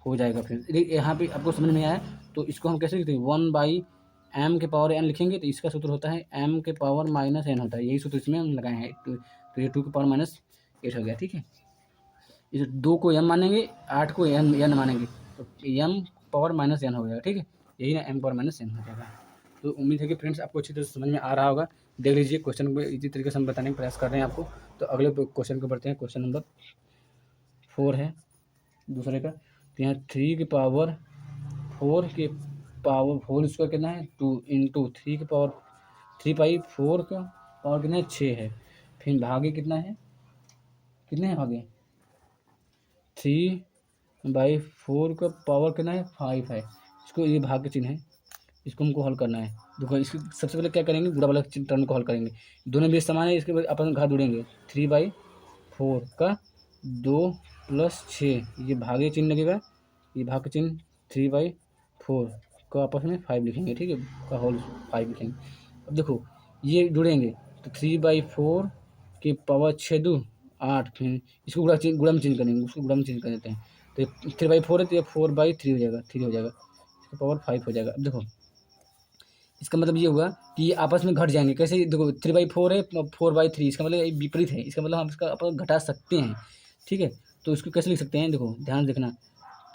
S1: हो जाएगा। फिर यहाँ पे आपको समझ में आया, तो इसको हम कैसे लिखते हैं? 1/m के पावर n लिखेंगे, तो इसका सूत्र होता है m के पावर -n होता है, यही सूत्र इसमें हम लगाए हैं। तो ये 2 की पावर -8 हो गया। ठीक है, इस 2 को m मानेंगे, 8 को n मानेंगे, तो m पावर -n हो जाएगा। ठीक है, यही ना m पावर -n हो जाएगा। तो उम्मीद है कि फ्रेंड्स आपको अच्छी तरह से समझ में आ रहा होगा। देख लीजिए क्वेश्चन को इसी तरीके से हम बताने का प्रयास कर रहे हैं आपको। तो अगले क्वेश्चन को बढ़ते हैं। क्वेश्चन नंबर 4 है दूसरे का। तो यहाँ 3 की पावर 4 के पावर 4 स्क्वायर कितना है? 2 इंटू 3 की पावर 3/4 का पावर कितना है? 6 है, फिर भागे कितना है? कितने हैं भागे? 3/4 का पावर कितना है? 5 है। इसको ये भाग के चिन्ह है, इसको हमको हल करना है। देखो इसकी सबसे पहले क्या करेंगे? गुणा वाला टर्म को हल करेंगे, दोनों बेस समान है, इसके बाद आपस में घात जोड़ेंगे। 3/4 का 2 + 6, ये भागे चिन्ह लगेगा, ये भाग का चिन्ह 3/4 को आपस में 5 लिखेंगे। ठीक है, का होल 5 लिखेंगे। अब देखो ये जुड़ेंगे, तो 3/4 की पावर 6×2 8, फिर इसको गुणा में चेंज करेंगे, उसको गुणा में चेंज कर देते हैं, तो 3/4 है, तो ये 4/3 हो जाएगा, 3 हो जाएगा, इसका पावर 5 हो जाएगा। अब देखो इसका मतलब ये हुआ कि ये आपस में घट जाएंगे। कैसे? देखो 3/4 है, 4/3, इसका मतलब ये विपरीत है, इसका मतलब हम इसका आपस में घटा सकते हैं। ठीक है, तो इसको कैसे लिख सकते हैं? देखो ध्यान देखना,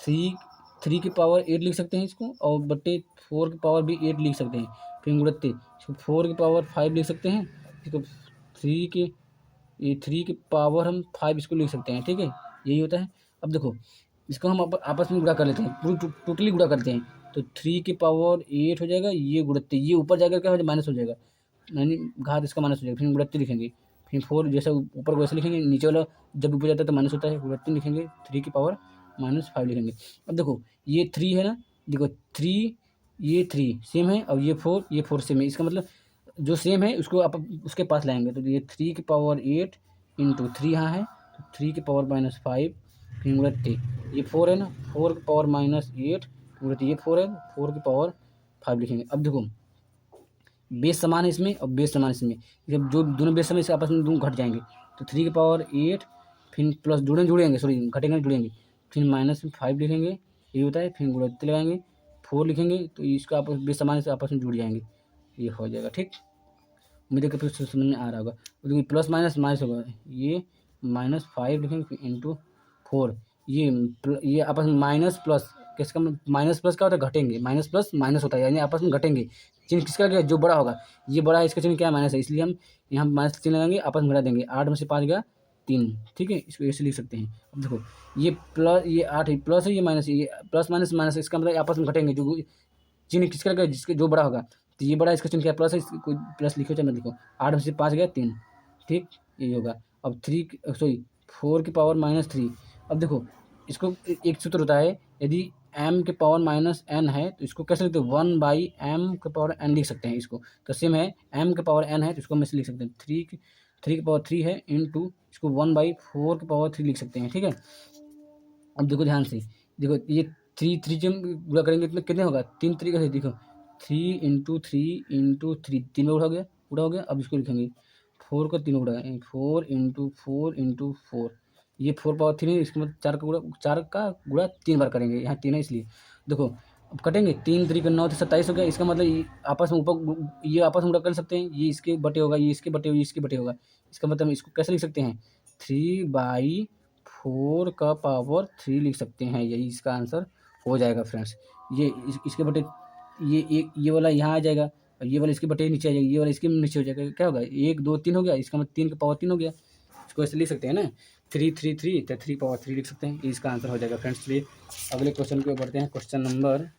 S1: 3 की पावर 8 लिख सकते हैं इसको, और बट्टे 4 की पावर भी 8 लिख सकते हैं, फिर गुणत्ते इसको 4 की पावर 5 लिख सकते हैं, इसको 3 की पावर हम 5 इसको लिख सकते हैं। ठीक है, यही होता है। अब देखो इसको हम आपस में गुणा कर लेते हैं, पूरी टोटली गुणा करते हैं, तो 3 की पावर 8 हो जाएगा, ये गुणत्ते, ये ऊपर जाकर क्या हो जाएगा? माइनस हो जाएगा, यानी घात इसका माइनस हो जाएगा, फिर गुणत्ते लिखेंगे, फिर 4 जैसा ऊपर को वैसे लिखेंगे, नीचे वाला जब ऊपर जाता है तो माइनस होता है, गुणत्ते लिखेंगे, 3 की पावर -5 लिखेंगे। अब देखो ये 3 है ना, देखो 3 ये 3 सेम है, और ये 4 सेम है, इसका मतलब जो सेम है उसको आप उसके पास लाएंगे। तो ये 3 की पावर 8 इंटू 3 यहाँ है, तो 3 की पावर -5 फिर गुणा 3, ये 4 है ना, 4 की पावर -8 गुणा ये 4 है, 4 की पावर 5 लिखेंगे। अब देखो बेस समान है इसमें और बेस समान इसमें, जब जो दोनों बेस समान इसके आपस में दोनों घट जाएंगे। तो 3 की पावर 8 फिर प्लस जुड़ेंगे सॉरी घटेंगे जुड़ेंगे, फिर -5 लिखेंगे, ये होता है, फिर गुणा लगाएंगे 4 लिखेंगे, तो इसका आपस बेस समान से आपस में जुड़ जाएंगे, ये हो जाएगा। ठीक, उम्मीद है कि फिर समझ में आ रहा होगा। देखिए प्लस माइनस माइनस होगा, ये -5 लिखेंगे फिर इंटू 4, ये आपस में माइनस प्लस, किसका माइनस प्लस क्या होता है, घटेंगे, माइनस प्लस माइनस होता है, यानी आपस में घटेंगे। चिन्ह किसका क्या, जो बड़ा होगा, ये बड़ा है, इसका चिन्ह क्या है, माइनस है, इसलिए हम यहाँ माइनस चिन्ह लगाएंगे, आपस में घटा देंगे। 8 में से 5 गया 3, ठीक है, इसको ऐसे लिख सकते हैं। अब देखो ये प्लस, ये 8 है, प्लस है, ये माइनस है, ये प्लस माइनस माइनस, इसका मतलब आपस में घटेंगे, जो चिन्ह किसका क्या, जिसके जो बड़ा होगा, तो ये बड़ा, इसका चिन्ह क्या प्लस है, कोई प्लस लिखो चाहे मत लिखो। 8 में से 5 गया 3, ठीक, ये होगा। अब 4 की पावर-3। अब देखो इसको एक सूत्र होता है, यदि m के पावर -n है तो इसको कैसे लिखते हैं, 1/m लिख सकते हैं इसको। तो सेम है, m के पावर n है तो इसको हम ऐसे लिख सकते हैं, 3 की पावर 3 है इंटू इसको 1/4 की पावर 3 लिख सकते हैं, ठीक है। अब देखो ध्यान से, देखो ये 3 जब गुणा करेंगे तो कितने होगा, 3 तरीके से देखो, 3 × 3 × 3, 3 में उड़ा हो गया। अब इसको लिखेंगे 4 का 3 उड़ा, 4 × 4 × 4, ये 4 पावर 3 है, इसके मतलब 4 का गुणा 3 बार करेंगे, यहाँ 3 है इसलिए। देखो अब कटेंगे, 3 × 3 = 9, तो 27 हो गया। इसका मतलब ये आपस में ऊपर, ये आपस में उड़ा कर सकते हैं, ये इसके बटे होगा, ये इसके बटे, ये इसके बटे होगा। इसका मतलब हम इसको कैसे लिख सकते हैं, 3/4 लिख सकते हैं, यही इसका आंसर हो जाएगा फ्रेंड्स। ये इसके बटे, ये वाला यहाँ आ जाएगा, और ये वाला इसके बटे नीचे आ जाएगा, ये वाला इसके नीचे हो जाएगा, क्या होगा, 1 2 3 हो गया, इसका मतलब 3 की पावर 3 हो गया। इसको ऐसे लिख सकते हैं ना, 3 तो 3 पावर 3 लिख सकते हैं, ये इसका आंसर हो जाएगा फ्रेंड्स। चलिए अगले क्वेश्चन को बढ़ते हैं, क्वेश्चन नंबर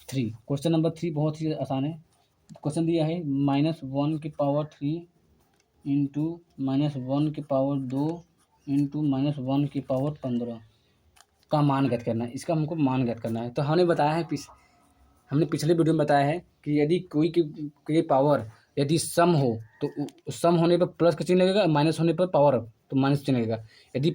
S1: 3। क्वेश्चन नंबर 3 बहुत ही आसान है। क्वेश्चन दिया है -1 की पावर 3 इंटू -1 की पावर 2 इंटू -1 की पावर 15 का मान ज्ञात करना है। इसका हमको मान ज्ञात करना है। तो हमने बताया है, हमने पिछले वीडियो में बताया है कि यदि कोई पावर यदि सम हो तो सम होने पर प्लस का चिन्ह लगेगा, माइनस होने पर पावर तो माइनस चिन्ह लगेगा। यदि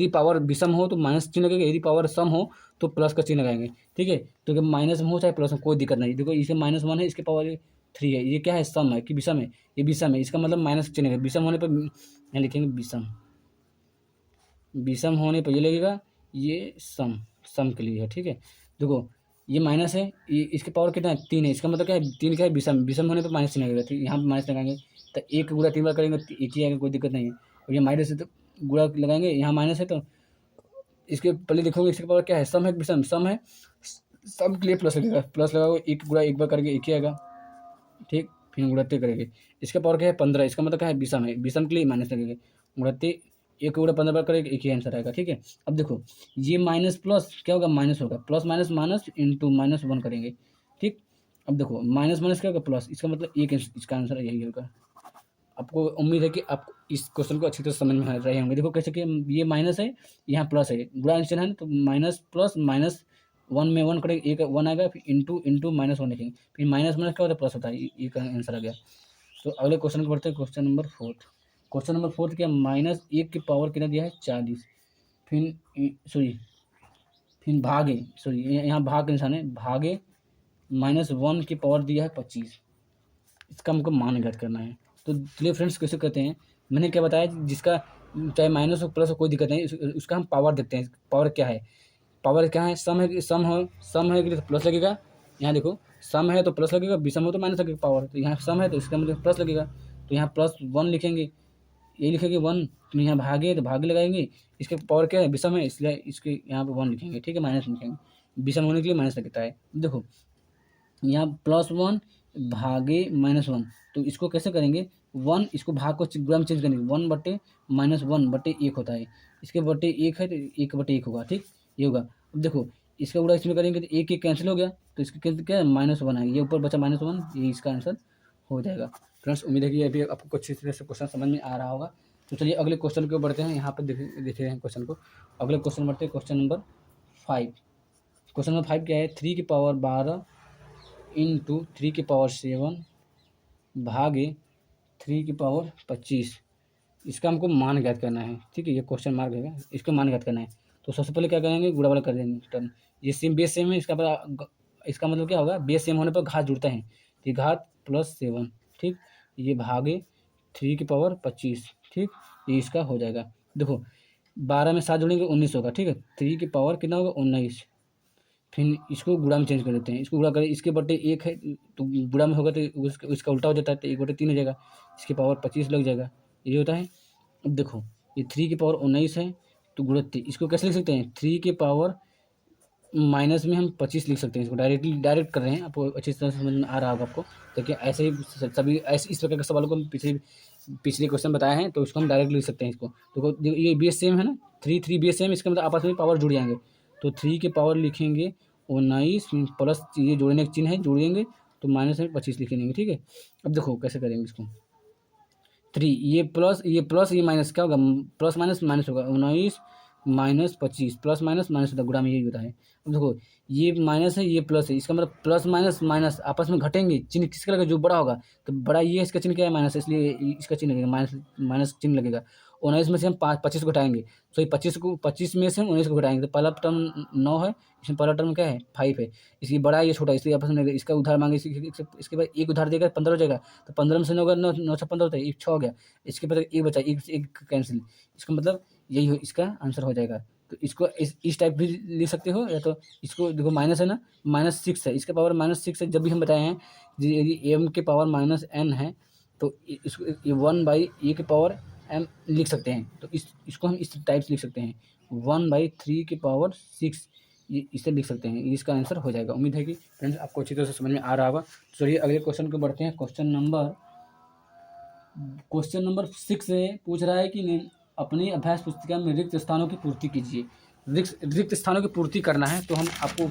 S1: पावर विषम हो तो माइनस चिन्ह लगेगा, यदि पावर सम हो तो प्लस का चिन्ह लगाएंगे, ठीक है। तो माइनस में हो चाहे प्लस में, कोई दिक्कत नहीं। देखो इसे -1 है, इसके पावर 3 है, ये क्या है, सम है कि विषम है, ये विषम है, इसका मतलब माइनस चिन्ह है। विषम होने पर यहाँ लिखेंगे विषम, विषम होने पर ये लगेगा, ये सम के लिए है, ठीक है। देखो ये माइनस है, ये इसके पावर कितना है, 3 है, इसका मतलब क्या है, 3 क्या है, विषम होने पर माइनस चिन्ह लगेगा, ठीक है। यहाँ पर माइनस लगाएंगे तो 1 गुणा 3 बार करेंगे तो 1 ही आएगा, कोई दिक्कत नहीं है। और ये माइनस है तो गुणा लगाएंगे, यहाँ माइनस है तो इसके पहले देखोगे इसके पावर क्या है, सम है विषम, सम है, सम के लिए प्लस लगेगा, प्लस लगाओगे 1 गुणा 1 बार करेंगे 1 ही आएगा, ठीक। फिर गुणा करेंगे, इसका पावर क्या है 15, इसका मतलब क्या है विषम है, विषम के लिए माइनस लगेगा, गुणा 1 गुणा 15 बार करेंगे, एक ही आंसर आएगा, ठीक है। अब देखो ये माइनस प्लस क्या होगा, माइनस होगा, प्लस माइनस माइनस इंटू -1 करेंगे, ठीक। अब देखो माइनस माइनस क्या होगा प्लस, इसका मतलब एक, इसका आंसर यही होगा। आपको उम्मीद है कि आप इस क्वेश्चन को अच्छी तरह समझ में रहे होंगे। देखो कैसे कि ये माइनस है, यहाँ प्लस है, गुणा निशान है तो माइनस प्लस माइनस 1 में 1 करेंगे, एक 1 आएगा, फिर इंटू -1 लिखेंगे, फिर माइनस माइनस क्या होता है, प्लस होता है, ये का आंसर आ गया। तो अगले क्वेश्चन को बढ़ते हैं, क्वेश्चन नंबर 4। क्वेश्चन नंबर 4 क्या, -1 की पावर कितना दिया है 40, फिर भागे, यहाँ भाग का निशान है, भागे -1 की पावर दिया है 25, इसका हमको मान ज्ञात करना है। तो चलिए फ्रेंड्स कैसे करते हैं, मैंने क्या बताया, जिसका चाहे माइनस हो प्लस हो कोई दिक्कत नहीं, उसका हम पावर देखते हैं, पावर क्या है, पावर क्या है, सम है कि सम है कि तो प्लस लगेगा, यहाँ देखो सम है तो प्लस लगेगा, विषम हो तो माइनस लगेगा पावर, तो यहाँ सम है तो इसका मतलब प्लस लगेगा, तो यहाँ +1 लिखेंगे, ये लिखेंगे 1, तो यहाँ भागे तो भागे लगाएंगे, इसके पावर क्या है विषम है, इसलिए इसके यहाँ पे 1 लिखेंगे, ठीक है, माइनस लिखेंगे, विषम होने के लिए माइनस लगता है। देखो यहाँ +1 भागे -1, तो इसको कैसे करेंगे, 1 इसको भाग को गुणा में चेंज करेंगे, 1/-1/1 होता है, इसके बटे 1 है तो 1/1 होगा, ठीक, ये होगा। अब देखो इसका गुणा इसमें करेंगे तो 1 कैंसिल हो गया, तो इसके कैंसिल क्या है -1 आएगा, ये ऊपर बचा -1, ये इसका आंसर हो जाएगा। फ्रेंड्स उम्मीद है कि अभी आपको अच्छी तरह से क्वेश्चन समझ में आ रहा होगा। तो चलिए अगले क्वेश्चन को बढ़ते हैं, यहाँ पर देख रहे हैं क्वेश्चन को। अगले क्वेश्चन बढ़ते हैं, क्वेश्चन नंबर 5। क्वेश्चन नंबर 5 क्या है, 3 की पावर 12 इंटू 3 की पावर 7 भागे 3 की पावर 25। इसका हमको मान ज्ञात करना है, ठीक है, ये क्वेश्चन मार्क है, इसका मान ज्ञात करना है। तो सबसे पहले क्या करेंगे, गुणा वाला कर देंगे टर्म। ये सेम बेस सेम है, इसका मतलब क्या होगा, बेस सेम होने पर घात जुड़ता है, तो घात +7, ठीक। ये भागे 3 की पावर 25, ठीक। ये इसका हो जाएगा। देखो 12 में 7 जोड़ेंगे 19 होगा, ठीक है। 3 की पावर कितना होगा, 19। फिर इसको गुणा में चेंज कर देते हैं, इसको गुणा करें, इसके बटे 1 है तो गुणा में होगा तो उसका उल्टा हो जाता है, तो 1/3 हो जाएगा, इसकी पावर 25 लग जाएगा, ये होता है। अब देखो ये 3 की पावर 19 है, तो गुणा इसको कैसे लिख सकते हैं, 3 की पावर माइनस में हम 25 लिख सकते हैं। इसको डायरेक्ट कर रहे हैं, आपको अच्छी तरह से समझ में आ रहा होगा आपको। देखिए ऐसे ही सभी ऐसे इस प्रकार के सवालों को हम पिछले क्वेश्चन बताए हैं, तो इसको हम डायरेक्ट लिख सकते हैं इसको। तो ये बेस सेम है ना, 3 बेस सेम, इसका मतलब आपस में पावर जुड़ जाएंगे। तो 3 की पावर लिखेंगे 19 प्लस ये जोड़ने का चिन्ह है, जोड़ेंगे तो माइनस में 25 लिख देंगे, ठीक है। अब देखो कैसे करेंगे इसको, 3 ये माइनस क्या होगा, प्लस माइनस माइनस होगा, 19 -25 प्लस माइनस माइनस होता है, गुणा में यही होता है। अब देखो ये माइनस है, ये प्लस है, इसका मतलब प्लस माइनस माइनस आपस में घटेंगे, चिन्ह किसका लगेगा, जो बड़ा होगा, तो बड़ा ये इसका चिन्ह क्या है, माइनस, इसलिए इसका चिन्ह लगेगा, माइनस माइनस चिन्ह लगेगा। 19 में से हम 25 को घटाएंगे, तो ये 25 में से हम 19 को घटाएंगे, तो पहला टर्म 9 है, इसमें पहला टर्म क्या है, 5 है, इसकी बड़ा है ये छोटा, इसलिए आपस में इसका उधार मांगे, इसके बाद एक उधार देगा 15 हो जाएगा, तो 15 में से 9 होगा, 9 6 15 होता है, 6 हो गया, इसके बाद एक बचा, एक कैंसिल, इसका मतलब यही हो, इसका आंसर हो जाएगा। तो इसको इस टाइप भी लिख सकते हो, या तो इसको देखो माइनस है ना, -6 है, इसके पावर -6 है, जब भी हम बताए हैं यदि एम के पावर -n है तो इसको ये 1/a लिख सकते हैं, तो इसको हम इस टाइप से लिख सकते हैं, 1/3 की पावर 6, ये इसे लिख सकते हैं, इसका आंसर हो जाएगा। उम्मीद है कि फ्रेंड्स आपको अच्छी तरह से समझ में आ रहा होगा। चलिए अगले क्वेश्चन को बढ़ते हैं। क्वेश्चन नंबर 6 से पूछ रहा है कि अपनी अभ्यास पुस्तिका में रिक्त स्थानों की पूर्ति कीजिए। रिक्त स्थानों की पूर्ति करना है, तो हम आपको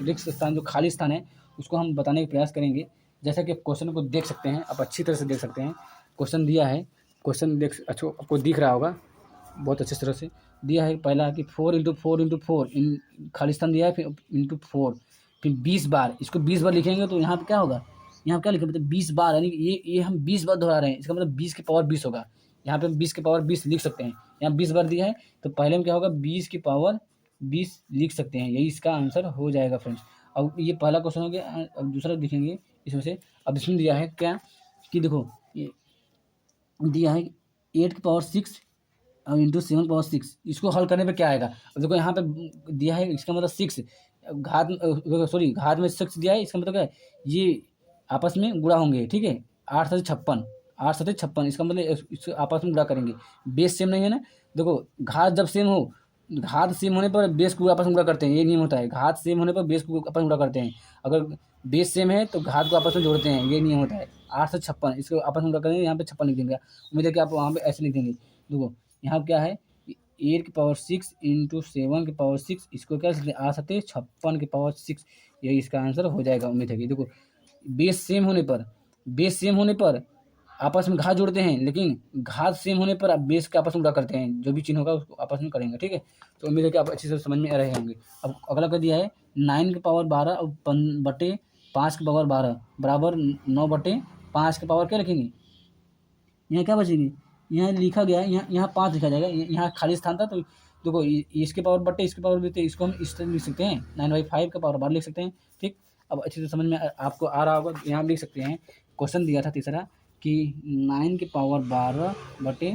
S1: रिक्त स्थान, जो खाली स्थान है, उसको हम बताने का प्रयास करेंगे। जैसा कि आप क्वेश्चन को देख सकते हैं, आप अच्छी तरह से देख सकते हैं, क्वेश्चन दिया है, क्वेश्चन अच्छा आपको दिख रहा होगा, बहुत अच्छी तरह से दिया है। पहला कि 4 × 4 × 4 इन खाली स्थान दिया है, फिर ×4, फिर 20 बार, इसको 20 बार लिखेंगे तो यहाँ पे क्या होगा, यहाँ क्या लिखा, मतलब 20 बार, यानी ये हम 20 बार दोहरा रहे हैं, इसका मतलब 20 की पावर 20 होगा। यहाँ पे 20 की पावर 20 लिख सकते हैं, यहाँ 20 बार दिया है, तो पहले में क्या होगा, 20 की पावर 20 लिख सकते हैं, यही इसका आंसर हो जाएगा फ्रेंड्स। अब ये पहला क्वेश्चन हो गया। अब दूसरा देखेंगे इसमें से। अब इसमें दिया है क्या कि देखो ये दिया है 8 की पावर 6 और ×7 की पावर 6, इसको हल करने पे क्या आएगा। अब देखो यहाँ पे दिया है, इसका मतलब 6 घात, सॉरी घात में 6 दिया है, इसका मतलब क्या है, ये आपस में गुणा होंगे, ठीक है। 8 7 56, 8 7 56, इसका मतलब इसको आपस में गुणा करेंगे, बेस सेम नहीं है ना। देखो घात जब सेम हो, घात सेम होने पर बेस को आपस में गुणा करते हैं, ये नियम होता है, घात सेम होने पर बेस को आपस में गुणा करते हैं। अगर बेस सेम है तो घात को आपस में जोड़ते हैं, ये नियम होता है। 8 7 56, इसको आपस में गुणा करेंगे, यहाँ पे 56 लिख देंगे। उम्मीद है कि आप वहाँ पे ऐसे लिख देंगे। देखो यहाँ क्या है, 8 की पावर 6 × 7 की पावर 6, इसको क्या लिखते हैं, 8 7 56 की पावर 6, यही इसका आंसर हो जाएगा। उम्मीद है कि देखो बेस सेम होने पर आपस में घात जोड़ते हैं, लेकिन घात सेम होने पर आप बेस के आपस में गुणा करते हैं, जो भी चिन्ह होगा उसको आपस में करेंगे, ठीक है। तो उम्मीद है कि आप अच्छी से समझ में आ रहे होंगे। अब अगला कर दिया है 9 की पावर 12 और 5 की पावर 12 बराबर 9/5 की पावर क्या लिखेंगे, यहाँ क्या बचेंगे, यहाँ लिखा गया है, यहाँ 5 लिखा जाएगा, यहाँ खाली स्थान था, तो देखो इसके पावर बटे इसके पावर भी, तो इसको हम इस तरह लिख सकते हैं, 9/5 का पावर 12 लिख सकते हैं, ठीक। अब अच्छे से समझ में आपको आ रहा होगा, यहाँ लिख सकते हैं। क्वेश्चन दिया था तीसरा कि 9 की पावर 12 बटे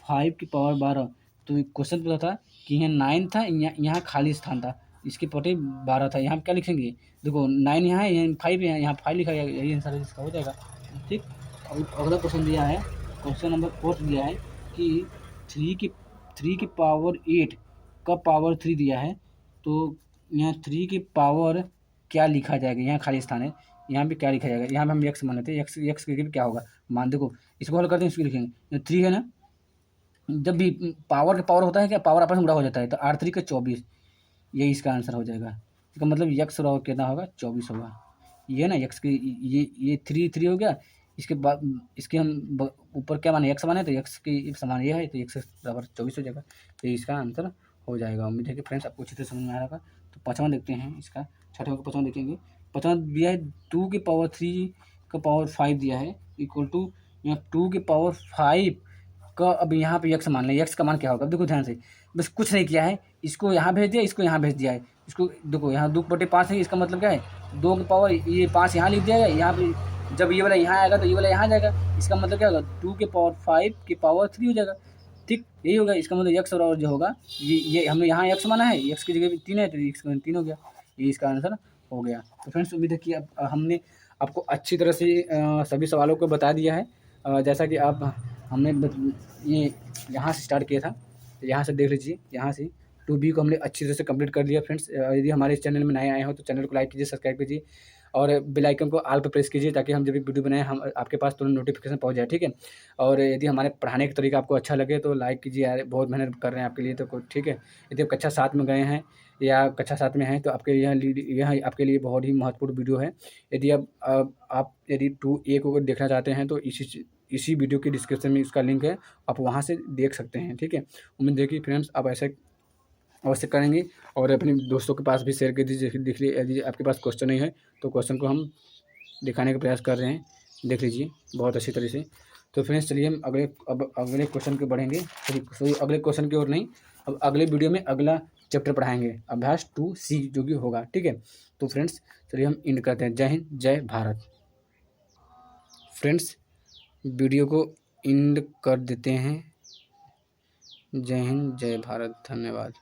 S1: 5 की पावर 12, तो क्वेश्चन पूछा था कि यहाँ 9 था, यहाँ खाली स्थान था, इसके बटे 12 था, यहाँ क्या लिखेंगे, देखो 9 यहाँ है, यहाँ 5 है, यहाँ 5 लिखा गया, यही आंसर इसका हो जाएगा, ठीक। अब अगला क्वेश्चन दिया है, क्वेश्चन नंबर 4 दिया है कि 3 की पावर 8 का पावर 3 दिया है, तो यहाँ 3 की पावर क्या लिखा जाएगा, यहाँ खाली स्थान है, यहाँ पे क्या लिखा जाएगा, यहाँ पे हम एक्स मान लेते हैं, एक्स के क्या होगा मान, देखो इसको हल करते हैं, इसको लिखेंगे 3 है ना, जब भी पावर का पावर होता है क्या, पावर आपस में गुणा हो जाता है, तो 8 3 × 24, यही इसका आंसर हो जाएगा। इसका मतलब यक्स होगा कितना होगा, 24 होगा, ये ना यक्स की, ये 3 हो गया, इसके बाद इसके हम ऊपर क्या माने, एक्स माने, तो एक्स की समान ये है, तो एक्स बराबर 24 हो जाएगा, तो इसका आंसर हो जाएगा। उम्मीद है कि फ्रेंड्स आपको अच्छी तरह समझ में आ रहा होगा। तो 5वां देखते हैं इसका, 6वां का 5वां देखेंगे। 5वां दिया है 2 की पावर 3 का पावर 5 दिया है इक्वल टू यहाँ 2 की पावर 5 का, अब यहाँ पे यक्स मान लें, यक्स का मान क्या होगा, अब देखो ध्यान से, बस कुछ नहीं किया है, इसको यहाँ भेज दिया, इसको यहाँ भेज दिया है, इसको देखो यहाँ 2/5 है, इसका मतलब क्या है 2 की पावर ये 5 यहाँ लिख दिया है, यहाँ पे जब ये वाला यहाँ आएगा तो ये वाला यहाँ जाएगा, इसका मतलब क्या होगा 2 की पावर 5 की पावर 3 हो जाएगा। ठीक, यही होगा इसका मतलब यक्स और जो होगा ये हमने यहाँ यक्स माना है, यक्स की जगह 3 है तो यक्स 3 हो गया, ये इसका आंसर हो गया। तो फ्रेंड्स उम्मीद है कि अब हमने आपको अच्छी तरह से सभी सवालों को बता दिया है। जैसा कि आप हमने ये यहाँ से स्टार्ट किया था, तो यहाँ से देख लीजिए, यहाँ से 2B को हमने अच्छी तरह से कंप्लीट कर दिया। फ्रेंड्स यदि हमारे चैनल में नए आए हो तो चैनल को लाइक कीजिए, सब्सक्राइब कीजिए और बेल आइकन को ऑल पर प्रेस कीजिए ताकि हम जब भी वीडियो बनाएं हम आपके पास तुरंत नोटिफिकेशन पहुंच जाए। ठीक है, और यदि हमारे पढ़ाने का तरीका आपको अच्छा लगे तो लाइक कीजिए यार, बहुत मेहनत कर रहे हैं आपके लिए तो ठीक है। यदि आप कक्षा 7 में गए हैं या कक्षा 7 में हैं तो आपके यह आपके लिए बहुत ही महत्वपूर्ण वीडियो है। यदि आप यदि 2A को देखना चाहते हैं तो इसी वीडियो के डिस्क्रिप्शन में इसका लिंक है, आप वहाँ से देख सकते हैं। ठीक है, उम्मीद है कि फ्रेंड्स आप ऐसे अवश्य करेंगे और अपने दोस्तों के पास भी शेयर कर दीजिए। देख लीजिए यदि आपके पास क्वेश्चन नहीं है तो क्वेश्चन को हम दिखाने का प्रयास कर रहे हैं, देख लीजिए बहुत अच्छी तरह से। तो फ्रेंड्स चलिए हम अगले क्वेश्चन के बढ़ेंगे, सॉरी अगले क्वेश्चन की ओर नहीं, अब अगले वीडियो में अगला चैप्टर पढ़ाएंगे, अभ्यास 2C जो कि होगा। ठीक है, तो फ्रेंड्स चलिए हम एंड करते हैं। जय हिंद, जय भारत। फ्रेंड्स वीडियो को एंड कर देते हैं। जय हिंद, जय भारत, धन्यवाद।